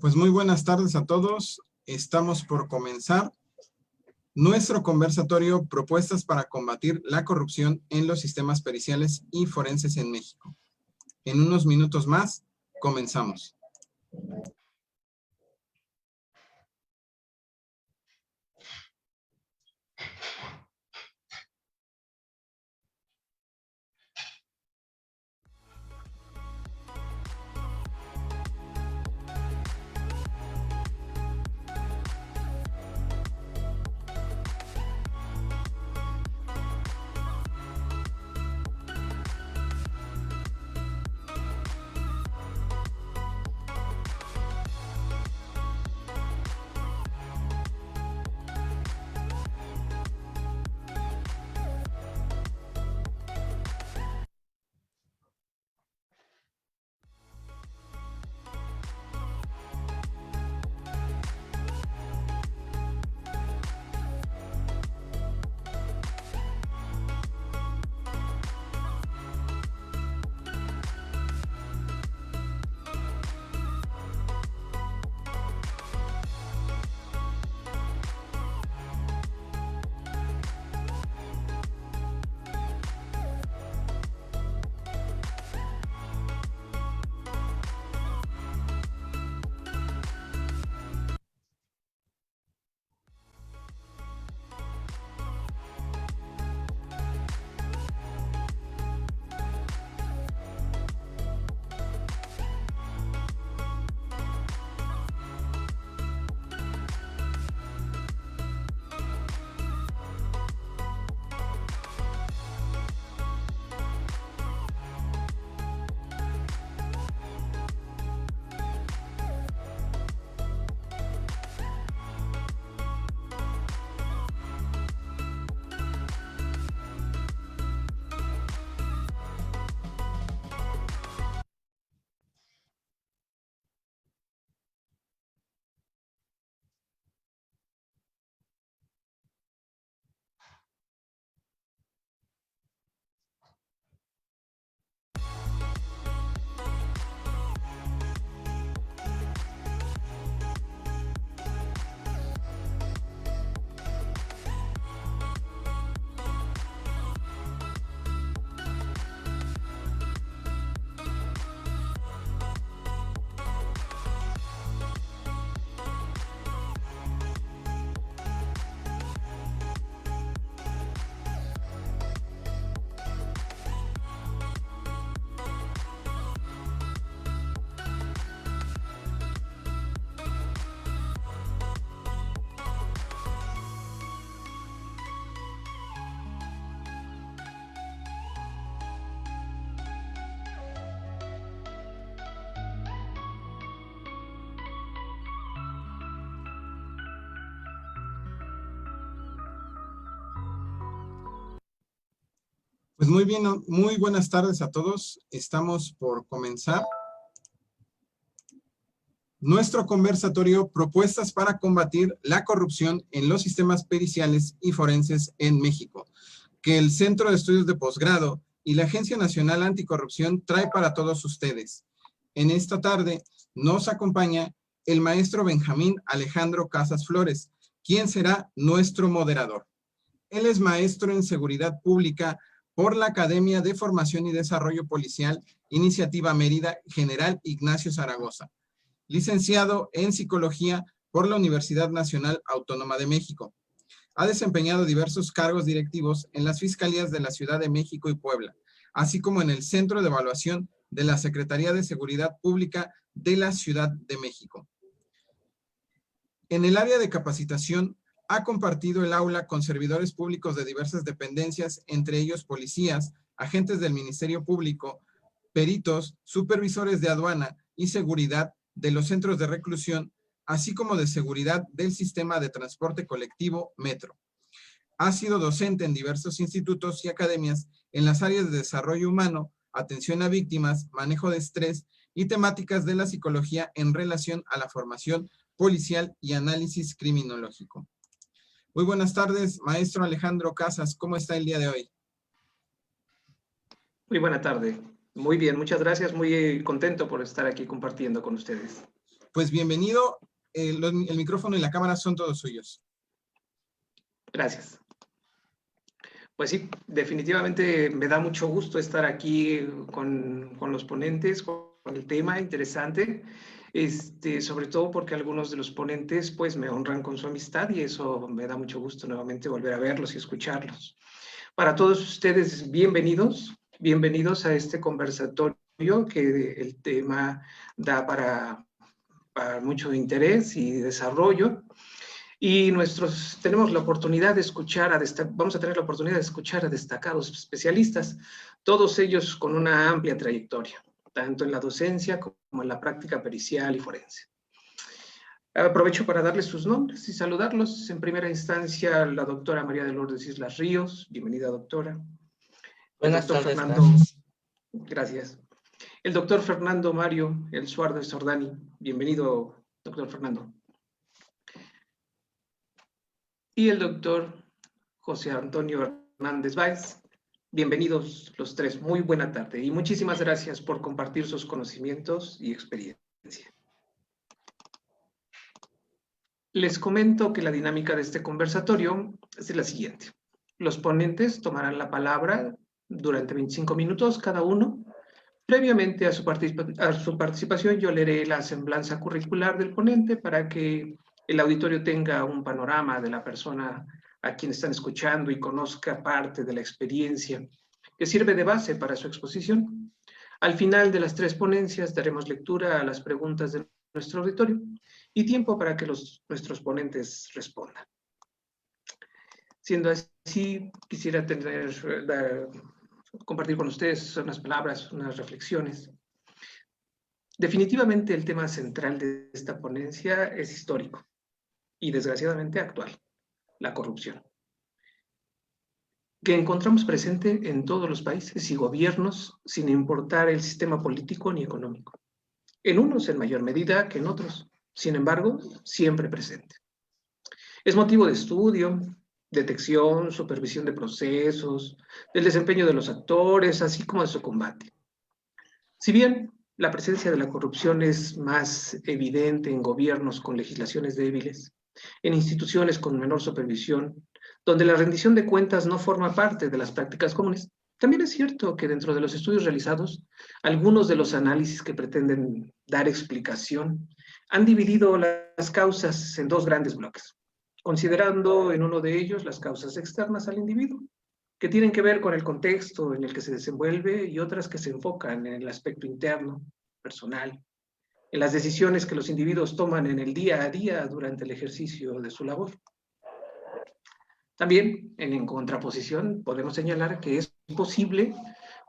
Pues muy buenas tardes a todos. Estamos por comenzar nuestro conversatorio Propuestas para combatir la corrupción en los sistemas periciales y forenses en México. En unos minutos más, comenzamos. Pues muy bien, muy buenas tardes a todos. Estamos por comenzar nuestro conversatorio Propuestas para combatir la corrupción en los sistemas periciales y forenses en México, que el Centro de Estudios de Posgrado y la Agencia Nacional Anticorrupción trae para todos ustedes. En esta tarde nos acompaña el maestro Benjamín Alejandro Casas Flores, quien será nuestro moderador. Él es maestro en Seguridad Pública por la Academia de Formación y Desarrollo Policial, Iniciativa Mérida, General Ignacio Zaragoza. Licenciado en Psicología por la Universidad Nacional Autónoma de México. Ha desempeñado diversos cargos directivos en las Fiscalías de la Ciudad de México y Puebla, así como en el Centro de Evaluación de la Secretaría de Seguridad Pública de la Ciudad de México. En el área de capacitación, ha compartido el aula con servidores públicos de diversas dependencias, entre ellos policías, agentes del Ministerio Público, peritos, supervisores de aduana y seguridad de los centros de reclusión, así como de seguridad del sistema de transporte colectivo Metro. Ha sido docente en diversos institutos y academias en las áreas de desarrollo humano, atención a víctimas, manejo de estrés y temáticas de la psicología en relación a la formación policial y análisis criminológico. Muy buenas tardes, maestro Alejandro Casas. ¿Cómo está el día de hoy? Muy buena tarde. Muy bien, muchas gracias. Muy contento por estar aquí compartiendo con ustedes. Pues bienvenido, el micrófono y la cámara son todos suyos. Gracias. Pues sí, definitivamente me da mucho gusto estar aquí con los ponentes, con el tema interesante, sobre todo porque algunos de los ponentes pues me honran con su amistad y eso me da mucho gusto nuevamente volver a verlos y escucharlos. Para todos ustedes, bienvenidos a este conversatorio que el tema da para mucho interés y desarrollo. Y tenemos la oportunidad de vamos a tener la oportunidad de escuchar a destacados especialistas, todos ellos con una amplia trayectoria, tanto en la docencia como en la práctica pericial y forense. Aprovecho para darles sus nombres y saludarlos. En primera instancia, la doctora María de Lourdes Islas Ríos. Bienvenida, doctora. Buenas tardes, gracias. Gracias. El doctor Fernando Mario El Suardo Sordani. Bienvenido, doctor Fernando. Y el doctor José Antonio Hernández Báez. Bienvenidos los tres, muy buena tarde y muchísimas gracias por compartir sus conocimientos y experiencia. Les comento que la dinámica de este conversatorio es la siguiente. Los ponentes tomarán la palabra durante 25 minutos cada uno. Previamente a su participación yo leeré la semblanza curricular del ponente para que el auditorio tenga un panorama de la persona a quien están escuchando y conozca parte de la experiencia que sirve de base para su exposición. Al final de las 3 ponencias daremos lectura a las preguntas de nuestro auditorio y tiempo para que nuestros ponentes respondan. Siendo así, quisiera compartir con ustedes unas palabras, unas reflexiones. Definitivamente el tema central de esta ponencia es histórico y desgraciadamente actual, la corrupción, que encontramos presente en todos los países y gobiernos sin importar el sistema político ni económico. En unos en mayor medida que en otros, sin embargo, siempre presente. Es motivo de estudio, detección, supervisión de procesos, del desempeño de los actores, así como de su combate. Si bien la presencia de la corrupción es más evidente en gobiernos con legislaciones débiles, en instituciones con menor supervisión, donde la rendición de cuentas no forma parte de las prácticas comunes, también es cierto que dentro de los estudios realizados, algunos de los análisis que pretenden dar explicación han dividido las causas en 2 grandes bloques, considerando en uno de ellos las causas externas al individuo, que tienen que ver con el contexto en el que se desenvuelve y otras que se enfocan en el aspecto interno, personal, en las decisiones que los individuos toman en el día a día durante el ejercicio de su labor. También, en contraposición, podemos señalar que es posible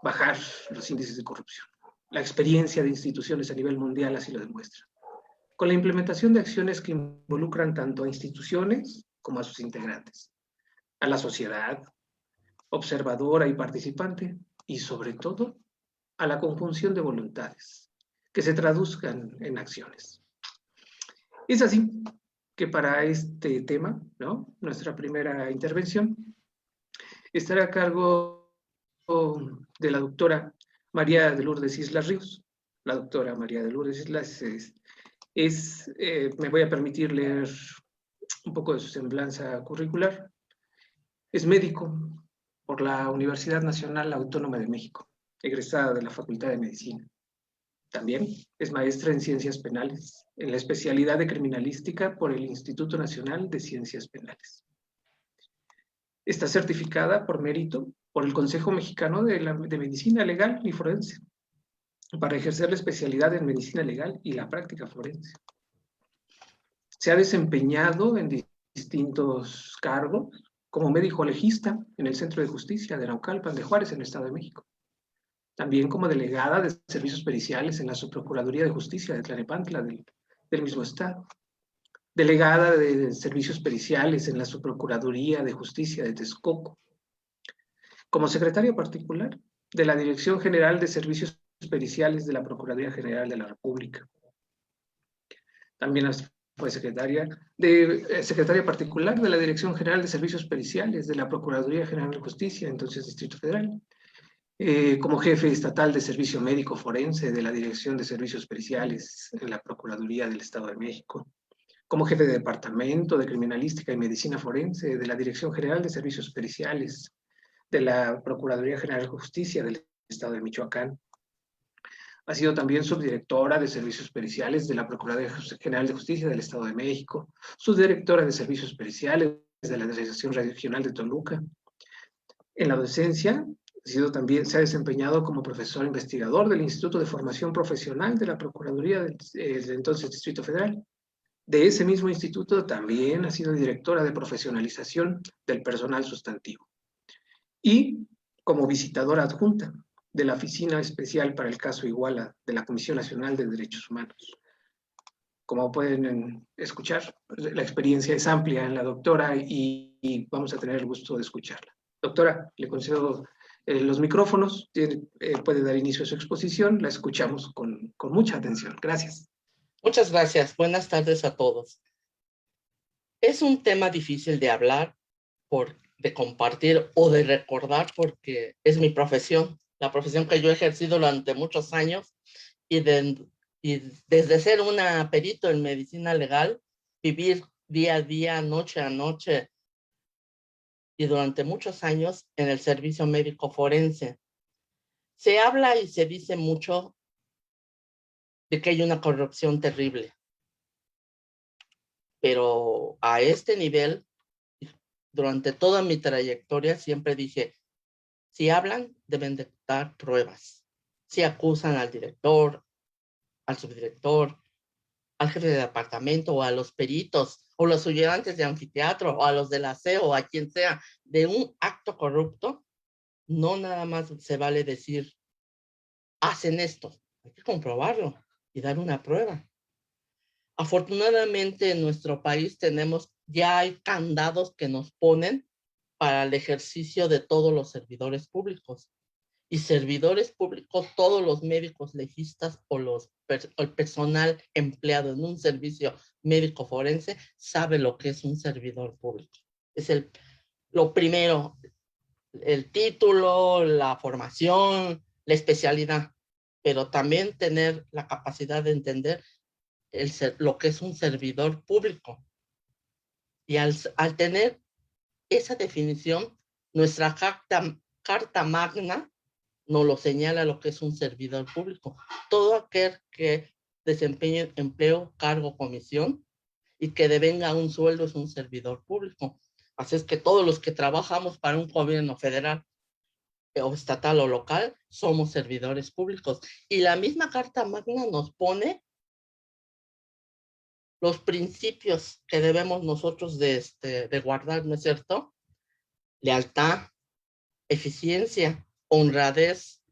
bajar los índices de corrupción. La experiencia de instituciones a nivel mundial así lo demuestra, con la implementación de acciones que involucran tanto a instituciones como a sus integrantes, a la sociedad, observadora y participante, y sobre todo, a la conjunción de voluntades, que se traduzcan en acciones. Es así que para este tema, ¿no?, nuestra primera intervención, estará a cargo de la doctora María de Lourdes Islas Ríos. La doctora María de Lourdes Islas me voy a permitir leer un poco de su semblanza curricular. Es médico por la Universidad Nacional Autónoma de México, egresada de la Facultad de Medicina. También es maestra en Ciencias Penales, en la especialidad de Criminalística por el Instituto Nacional de Ciencias Penales. Está certificada por mérito por el Consejo Mexicano de Medicina Legal y Forense, para ejercer la especialidad en Medicina Legal y la práctica forense. Se ha desempeñado en distintos cargos, como médico legista en el Centro de Justicia de Naucalpan de Juárez, en el Estado de México. También como delegada de servicios periciales en la Subprocuraduría de Justicia de Tlalnepantla del mismo estado. Delegada de servicios periciales en la Subprocuraduría de Justicia de Texcoco. Como secretaria particular de la Dirección General de Servicios Periciales de la Procuraduría General de la República. También fue secretaria particular de la Dirección General de Servicios Periciales de la Procuraduría General de Justicia, entonces Distrito Federal. como jefe estatal de Servicio Médico Forense de la Dirección de Servicios Periciales en la Procuraduría del Estado de México, como jefe de Departamento de Criminalística y Medicina Forense de la Dirección General de Servicios Periciales de la Procuraduría General de Justicia del Estado de Michoacán. Ha sido también subdirectora de Servicios Periciales de la Procuraduría General de Justicia del Estado de México, subdirectora de Servicios Periciales de la Dirección Regional de Toluca. En la docencia, se ha desempeñado como profesor investigador del Instituto de Formación Profesional de la Procuraduría del entonces Distrito Federal. De ese mismo instituto también ha sido directora de profesionalización del personal sustantivo. Y como visitadora adjunta de la Oficina Especial para el Caso Iguala de la Comisión Nacional de Derechos Humanos. Como pueden escuchar, la experiencia es amplia en la doctora y vamos a tener el gusto de escucharla. Doctora, le concedo los micrófonos, puede dar inicio a su exposición, la escuchamos con mucha atención. Gracias. Muchas gracias. Buenas tardes a todos. Es un tema difícil de hablar, de compartir o de recordar porque es mi profesión, la profesión que yo he ejercido durante muchos años y desde ser una perito en medicina legal, vivir día a día, noche a noche y durante muchos años en el servicio médico forense. Se habla y se dice mucho de que hay una corrupción terrible, pero a este nivel, durante toda mi trayectoria siempre dije, si hablan, deben de dar pruebas. Si acusan al director, al subdirector, al jefe de departamento o a los peritos o los ayudantes de anfiteatro o a los del aseo o a quien sea de un acto corrupto, no nada más se vale decir, hacen esto. Hay que comprobarlo y dar una prueba. Afortunadamente en nuestro país ya hay candados que nos ponen para el ejercicio de todos los servidores públicos. Y servidores públicos, todos los médicos legistas o el personal empleado en un servicio médico forense sabe lo que es un servidor público. Es lo primero, el título, la formación, la especialidad, pero también tener la capacidad de entender lo que es un servidor público. Y al tener esa definición, nuestra carta magna nos lo señala lo que es un servidor público. Todo aquel que desempeñe empleo, cargo, comisión y que devenga un sueldo es un servidor público. Así es que todos los que trabajamos para un gobierno federal o estatal o local somos servidores públicos. Y la misma Carta Magna nos pone los principios que debemos nosotros de guardar, ¿no es cierto? Lealtad, eficiencia, honradez.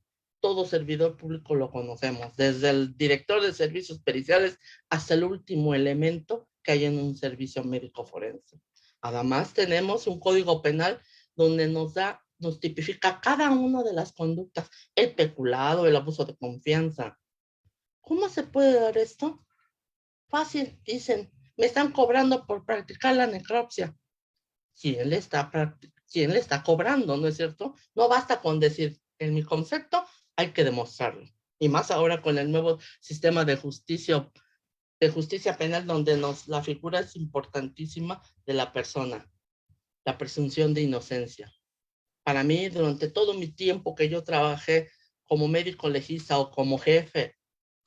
Todo servidor público lo conocemos, desde el director de servicios periciales hasta el último elemento que hay en un servicio médico forense. Además, tenemos un código penal donde nos tipifica cada una de las conductas, el peculado, el abuso de confianza. ¿Cómo se puede dar esto? Fácil, dicen, me están cobrando por practicar la necropsia. ¿Quién le está cobrando, no es cierto? No basta con decir, en mi concepto, hay que demostrarlo. Y más ahora con el nuevo sistema de justicia penal, donde la figura es importantísima de la persona, la presunción de inocencia. Para mí, durante todo mi tiempo que yo trabajé como médico legista o como jefe,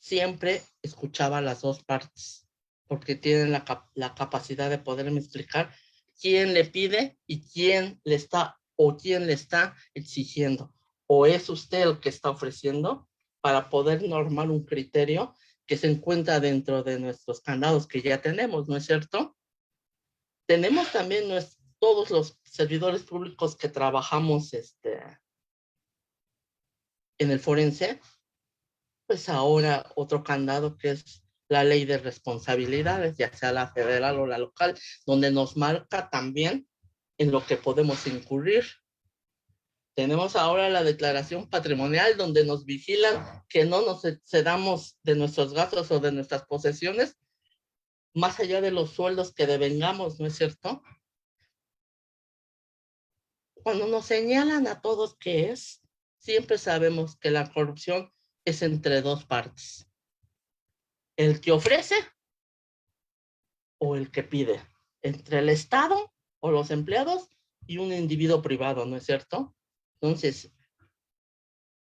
siempre escuchaba las dos partes, porque tienen la capacidad de poderme explicar quién le pide y quién le está exigiendo. O es usted el que está ofreciendo para poder normar un criterio que se encuentra dentro de nuestros candados que ya tenemos, ¿no es cierto? Tenemos también todos los servidores públicos que trabajamos en el forense, pues ahora otro candado que es la ley de responsabilidades, ya sea la federal o la local, donde nos marca también en lo que podemos incurrir. Tenemos ahora la declaración patrimonial, donde nos vigilan que no nos excedamos de nuestros gastos o de nuestras posesiones, más allá de los sueldos que devengamos, ¿no es cierto? Cuando nos señalan a todos qué es, siempre sabemos que la corrupción es entre dos partes. El que ofrece o el que pide. Entre el Estado o los empleados y un individuo privado, ¿no es cierto? Entonces,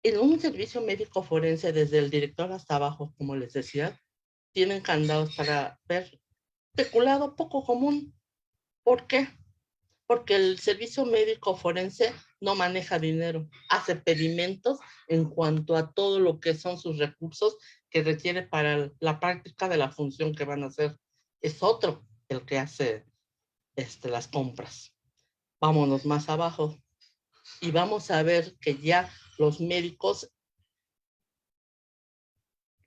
en un servicio médico forense, desde el director hasta abajo, como les decía, tienen candados para ver peculado poco común. ¿Por qué? Porque el servicio médico forense no maneja dinero, hace pedimentos en cuanto a todo lo que son sus recursos que requiere para la práctica de la función que van a hacer. Es otro el que hace las compras. Vámonos más abajo y vamos a ver que ya los médicos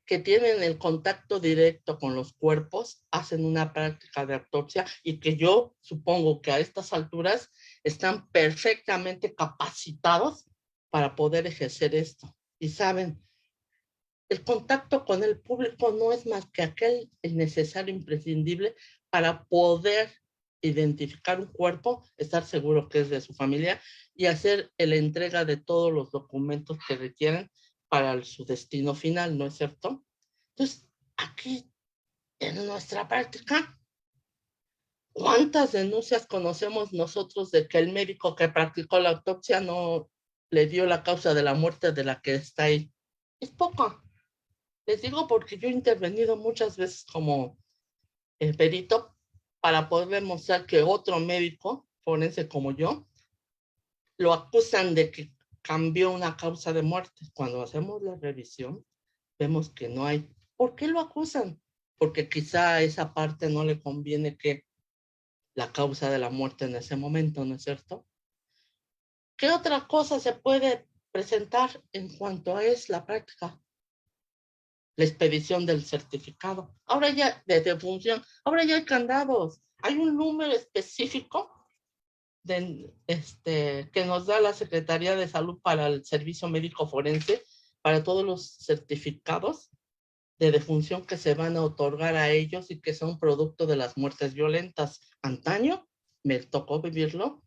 que tienen el contacto directo con los cuerpos hacen una práctica de autopsia y que yo supongo que a estas alturas están perfectamente capacitados para poder ejercer esto. Y saben, el contacto con el público no es más que aquel necesario, imprescindible para poder identificar un cuerpo, estar seguro que es de su familia y hacer la entrega de todos los documentos que requieren para su destino final, ¿no es cierto? Entonces, aquí en nuestra práctica, ¿cuántas denuncias conocemos nosotros de que el médico que practicó la autopsia no le dio la causa de la muerte de la que está ahí? Es poco. Les digo porque yo he intervenido muchas veces como perito para poder mostrar que otro médico forense como yo lo acusan de que cambió una causa de muerte. Cuando hacemos la revisión, vemos que no hay. ¿Por qué lo acusan? Porque quizá a esa parte no le conviene que la causa de la muerte en ese momento, ¿no es cierto? ¿Qué otra cosa se puede presentar en cuanto a es la práctica? La expedición del certificado. Ahora ya, de defunción, ahora ya hay candados. Hay un número específico que nos da la Secretaría de Salud para el Servicio Médico Forense, para todos los certificados de defunción que se van a otorgar a ellos y que son producto de las muertes violentas. Antaño, me tocó vivirlo,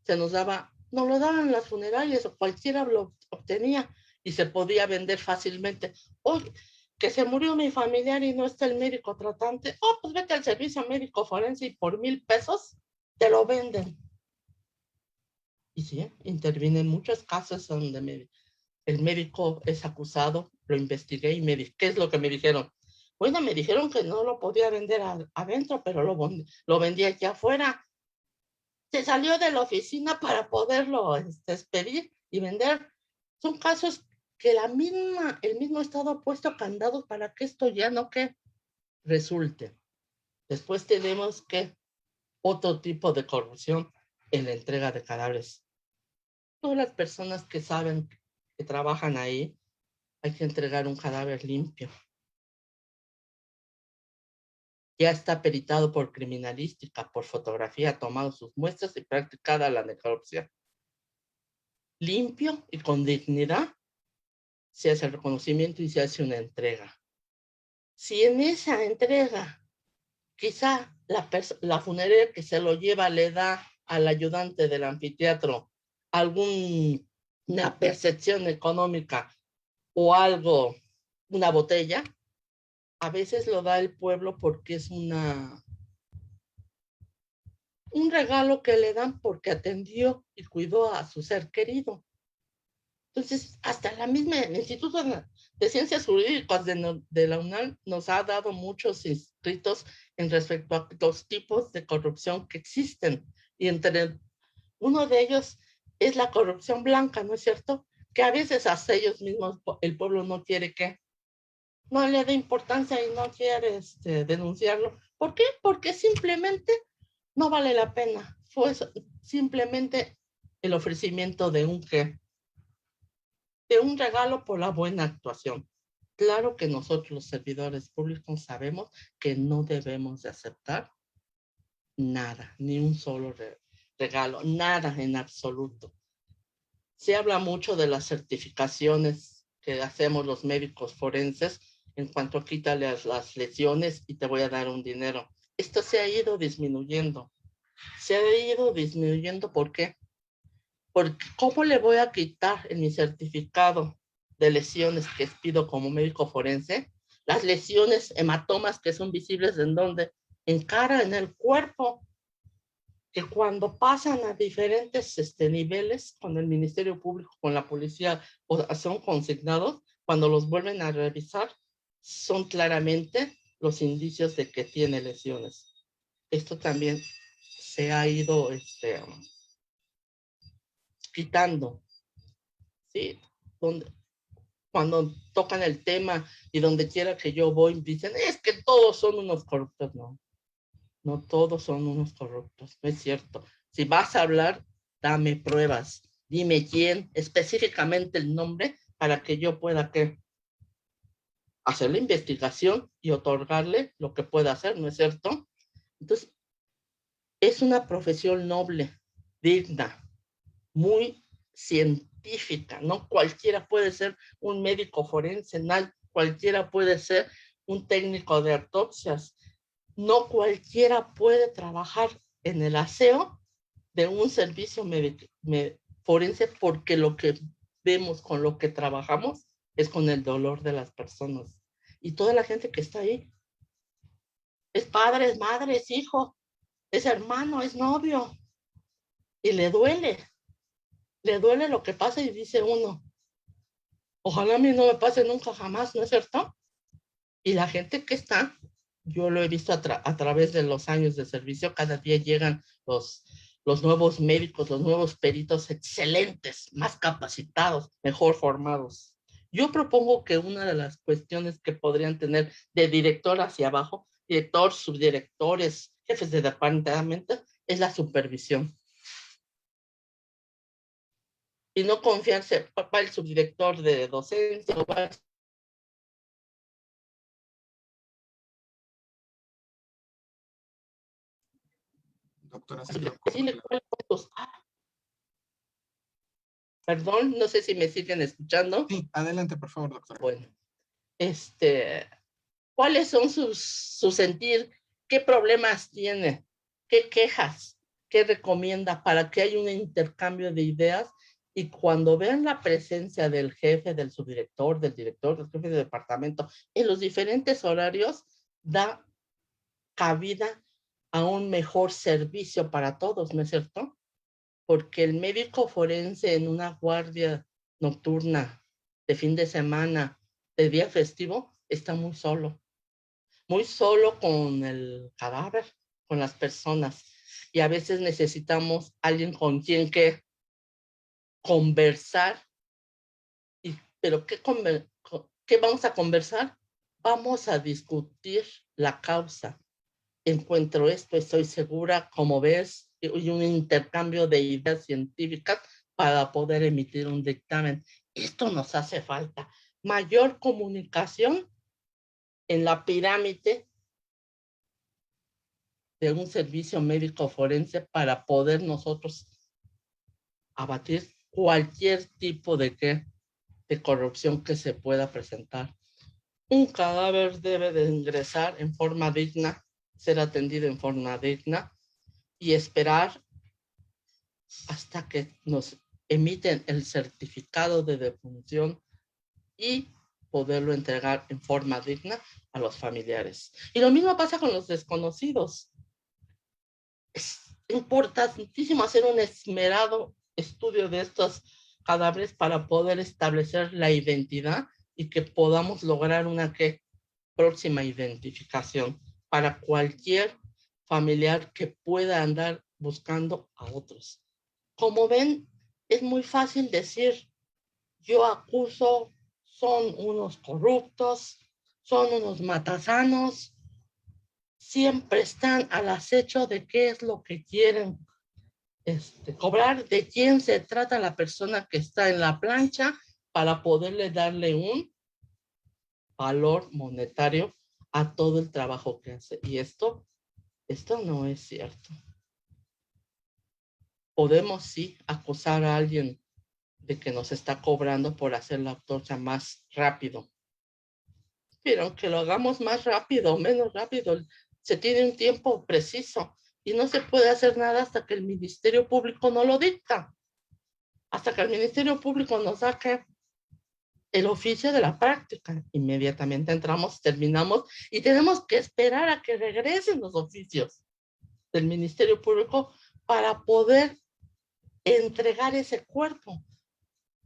se nos daba, nos lo daban las funerarias o cualquiera lo obtenía y se podía vender fácilmente. Hoy, que se murió mi familiar y no está el médico tratante, pues vete al servicio médico forense y por 1,000 pesos te lo venden. Y sí, intervienen muchos casos donde el médico es acusado, lo investigué y ¿qué es lo que me dijeron? Bueno, me dijeron que no lo podía vender adentro, pero lo vendía aquí afuera. Se salió de la oficina para poderlo expedir y vender. Son casos que el mismo Estado ha puesto candados para que esto ya no que resulte. Después tenemos que otro tipo de corrupción en la entrega de cadáveres. Todas las personas que saben que trabajan ahí, hay que entregar un cadáver limpio. Ya está peritado por criminalística, por fotografía, tomado sus muestras y practicada la necropsia. Limpio y con dignidad se hace el reconocimiento y se hace una entrega. Si en esa entrega quizá la funeraria que se lo lleva le da al ayudante del anfiteatro alguna percepción económica o algo, una botella, a veces lo da el pueblo porque es un regalo que le dan porque atendió y cuidó a su ser querido. Entonces, hasta la misma Instituto de Ciencias Jurídicas de la UNAM nos ha dado muchos escritos en respecto a los tipos de corrupción que existen. Y uno de ellos es la corrupción blanca, ¿no es cierto? Que a veces hasta ellos mismos, el pueblo no quiere que no le dé importancia y no quiere denunciarlo. ¿Por qué? Porque simplemente no vale la pena. Fue simplemente el ofrecimiento de un regalo por la buena actuación. Claro que nosotros los servidores públicos sabemos que no debemos de aceptar nada, ni un solo regalo, nada en absoluto. Se habla mucho de las certificaciones que hacemos los médicos forenses en cuanto a quítale las lesiones y te voy a dar un dinero. Esto se ha ido disminuyendo. Se ha ido disminuyendo, ¿por qué? Porque ¿cómo le voy a quitar en mi certificado de lesiones que pido como médico forense las lesiones, hematomas que son visibles en donde? En cara, en el cuerpo, que cuando pasan a diferentes niveles con el Ministerio Público, con la policía, o son consignados, cuando los vuelven a revisar, son claramente los indicios de que tiene lesiones. Esto también se ha ido quitando, ¿sí? Cuando tocan el tema y donde quiera que yo voy, dicen, es que todos son unos corruptos. No, no todos son unos corruptos, no es cierto. Si vas a hablar, dame pruebas, dime quién, específicamente el nombre, para que yo pueda hacer la investigación y otorgarle lo que pueda hacer, ¿no es cierto? Entonces, es una profesión noble, digna, muy científica. No cualquiera puede ser un médico forense, no cualquiera puede ser un técnico de autopsias, no cualquiera puede trabajar en el aseo de un servicio forense, porque lo que vemos, con lo que trabajamos, es con el dolor de las personas. Y toda la gente que está ahí es padre, es madre, es hijo, es hermano, es novio, y le duele lo que pasa, y dice uno, ojalá a mí no me pase nunca jamás, ¿no es cierto? Y la gente que está, yo lo he visto a través de los años de servicio, cada día llegan los nuevos médicos, los nuevos peritos excelentes, más capacitados, mejor formados. Yo propongo que una de las cuestiones que podrían tener de director hacia abajo, director, subdirectores, jefes de departamento, es la supervisión. Y no confiarse, va el subdirector de docencia, o va el... Doctora, Perdón, no sé si me siguen escuchando. Sí, adelante, por favor, doctora. Bueno, ¿cuáles son su sentir? ¿Qué problemas tiene? ¿Qué quejas? ¿Qué recomienda para que haya un intercambio de ideas? Y cuando vean la presencia del jefe, del subdirector, del director, del jefe de departamento, en los diferentes horarios, da cabida a un mejor servicio para todos, ¿no es cierto? Porque el médico forense en una guardia nocturna, de fin de semana, de día festivo, está muy solo con el cadáver, con las personas. Y a veces necesitamos alguien con quien que conversar. ¿Pero qué vamos a conversar? Vamos a discutir la causa. Encuentro esto, estoy segura, como ves, y un intercambio de ideas científicas para poder emitir un dictamen. Esto nos hace falta. Mayor comunicación en la pirámide de un servicio médico forense para poder nosotros abatir cualquier tipo de corrupción que se pueda presentar. Un cadáver debe de ingresar en forma digna, ser atendido en forma digna y esperar hasta que nos emiten el certificado de defunción y poderlo entregar en forma digna a los familiares. Y lo mismo pasa con los desconocidos. Es importantísimo hacer un esmerado estudio de estos cadáveres para poder establecer la identidad y que podamos lograr una próxima identificación para cualquier familiar que pueda andar buscando a otros. Como ven, es muy fácil decir, yo acuso, son unos corruptos, son unos matasanos, siempre están al acecho de qué es lo que quieren cobrar, de quién se trata la persona que está en la plancha, para poderle darle un valor monetario a todo el trabajo que hace. Y esto no es cierto. Podemos sí acusar a alguien de que nos está cobrando por hacer la autopsia más rápido, pero aunque lo hagamos más rápido o menos rápido, se tiene un tiempo preciso y no se puede hacer nada hasta que el Ministerio Público no lo dicta. hasta que el Ministerio Público nos saque el oficio de la práctica. Inmediatamente entramos, terminamos y tenemos que esperar a que regresen los oficios del Ministerio Público para poder entregar ese cuerpo.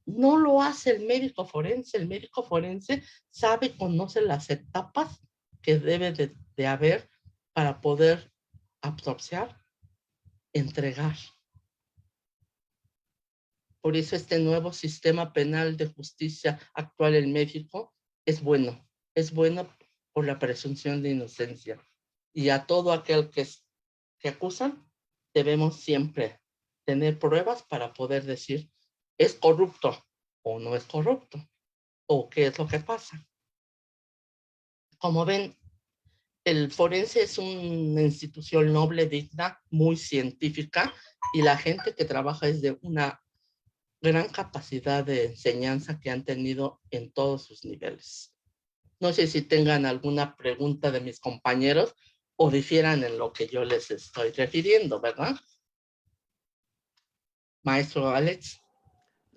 No lo hace el médico forense. El médico forense sabe y conoce las etapas que debe de haber para poder autopsiar, entregar. Por eso este nuevo sistema penal de justicia actual en México es bueno por la presunción de inocencia. Y a todo aquel que acusan, debemos siempre tener pruebas para poder decir, ¿es corrupto o no es corrupto? ¿O qué es lo que pasa? Como ven, el forense es una institución noble, digna, muy científica, y la gente que trabaja es de una gran capacidad de enseñanza que han tenido en todos sus niveles. No sé si tengan alguna pregunta de mis compañeros o difieran en lo que yo les estoy refiriendo, ¿verdad? Maestro Alex.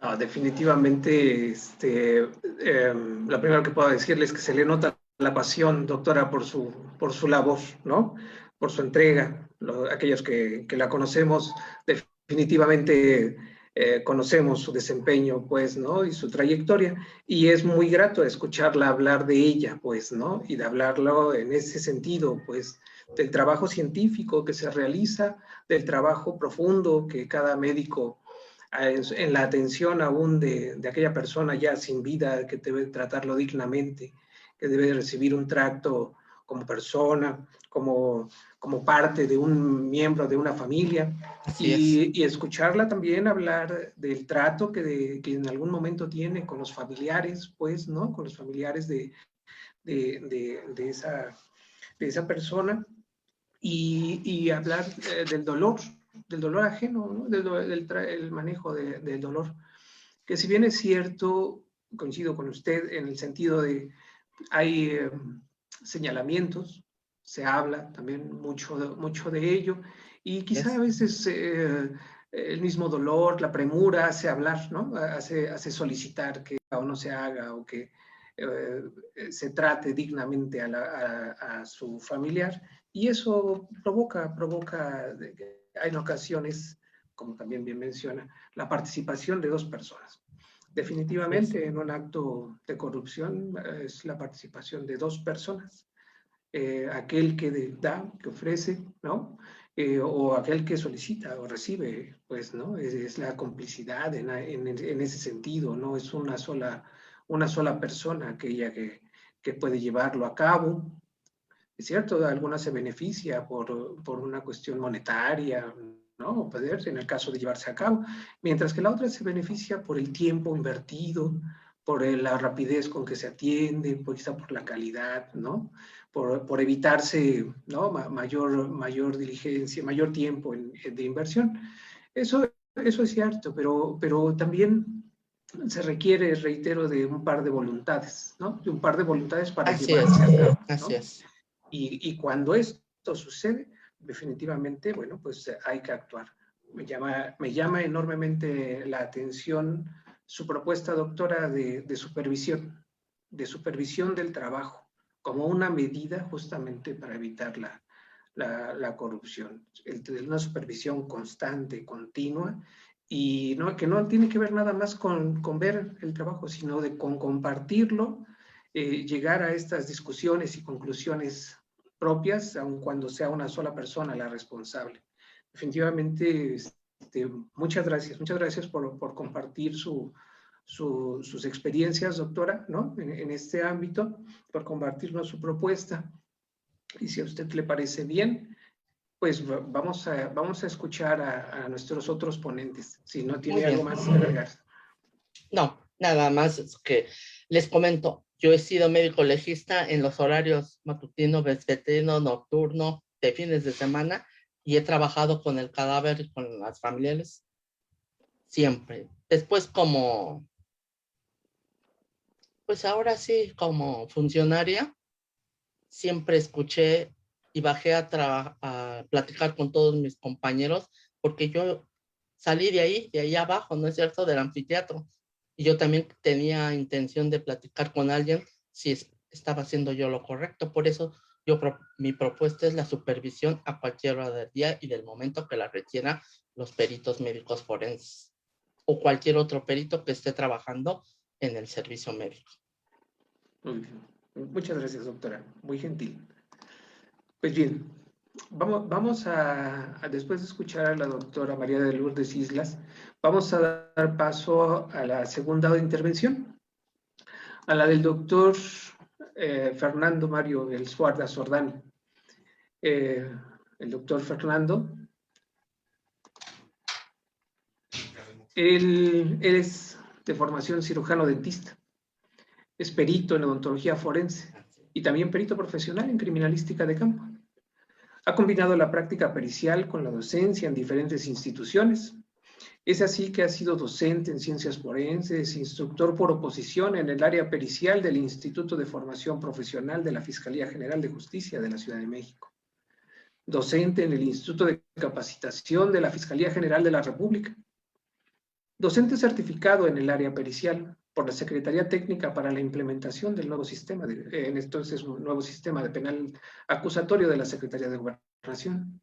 No, definitivamente, lo primero que puedo decirles es que se le nota la pasión, doctora, por su labor, ¿no? Por su entrega. Aquellos que la conocemos, definitivamente conocemos su desempeño, pues, ¿no? Y su trayectoria. Y es muy grato escucharla hablar de ella, pues, ¿no? Y de hablarlo en ese sentido, pues, del trabajo científico que se realiza, del trabajo profundo que cada médico en la atención aún de aquella persona ya sin vida, que debe tratarlo dignamente, que debe recibir un trato como persona, como parte de un miembro de una familia, y escucharla también hablar del trato que en algún momento tiene con los familiares, pues, ¿no? Con los familiares de esa persona, y hablar del dolor ajeno, ¿no? El manejo del dolor, que si bien es cierto, coincido con usted en el sentido de hay señalamientos, se habla también mucho de ello, y quizá a veces el mismo dolor, la premura hace hablar, ¿no? Hace solicitar que o no se haga, o que se trate dignamente a su familiar, y eso provoca hay en ocasiones, como también bien menciona, la participación de dos personas. Definitivamente, en un acto de corrupción es la participación de dos personas. Aquel que da, que ofrece, ¿no? O aquel que solicita o recibe, pues, ¿no? Es la complicidad en ese sentido, ¿no? Es una sola persona aquella que puede llevarlo a cabo. Es cierto, alguna se beneficia por una cuestión monetaria, ¿no? O poder, en el caso de llevarse a cabo, mientras que la otra se beneficia por el tiempo invertido, por la rapidez con que se atiende, quizá por la calidad, ¿no? Por evitarse, ¿no? mayor diligencia, mayor tiempo de inversión. Eso es cierto, pero también se requiere, reitero, de un par de voluntades, ¿no? De un par de voluntades para llevarse a cabo, ¿no? Así es. Y cuando esto sucede, definitivamente, bueno, pues hay que actuar. Me llama enormemente la atención su propuesta, doctora, de supervisión del trabajo, como una medida justamente para evitar la corrupción. Una supervisión constante, continua, y que no tiene que ver nada más con ver el trabajo, sino con compartirlo, llegar a estas discusiones y conclusiones propias, aun cuando sea una sola persona la responsable. Definitivamente, muchas gracias por compartir sus experiencias, doctora, ¿no? En este ámbito, por compartirnos su propuesta. Y si a usted le parece bien, pues vamos a escuchar a nuestros otros ponentes, si no tiene algo más que agregar. No, nada más es que les comento, yo he sido médico legista en los horarios matutino, vespertino, nocturno, de fines de semana, y he trabajado con el cadáver y con las familiares siempre. Después pues ahora sí, como funcionaria, siempre escuché y bajé a platicar con todos mis compañeros, porque yo salí de ahí abajo, ¿no es cierto?, del anfiteatro. Y yo también tenía intención de platicar con alguien si estaba haciendo yo lo correcto. Por eso mi propuesta es la supervisión a cualquier hora del día y del momento que la requieran los peritos médicos forenses o cualquier otro perito que esté trabajando en el servicio médico. Muy bien. Muchas gracias, doctora. Muy gentil. Pues bien, vamos a, después de escuchar a la doctora María de Lourdes Islas, vamos a dar paso a la segunda intervención, a la del doctor Fernando Mario del Suarda Sordani. El doctor Fernando, él es de formación cirujano dentista, es perito en odontología forense y también perito profesional en criminalística de campo. Ha combinado la práctica pericial con la docencia en diferentes instituciones. Es así que ha sido docente en ciencias forenses, instructor por oposición en el área pericial del Instituto de Formación Profesional de la Fiscalía General de Justicia de la Ciudad de México. Docente en el Instituto de Capacitación de la Fiscalía General de la República. Docente certificado en el área pericial por la Secretaría Técnica para la implementación del nuevo sistema, un nuevo sistema de penal acusatorio de la Secretaría de Gobernación.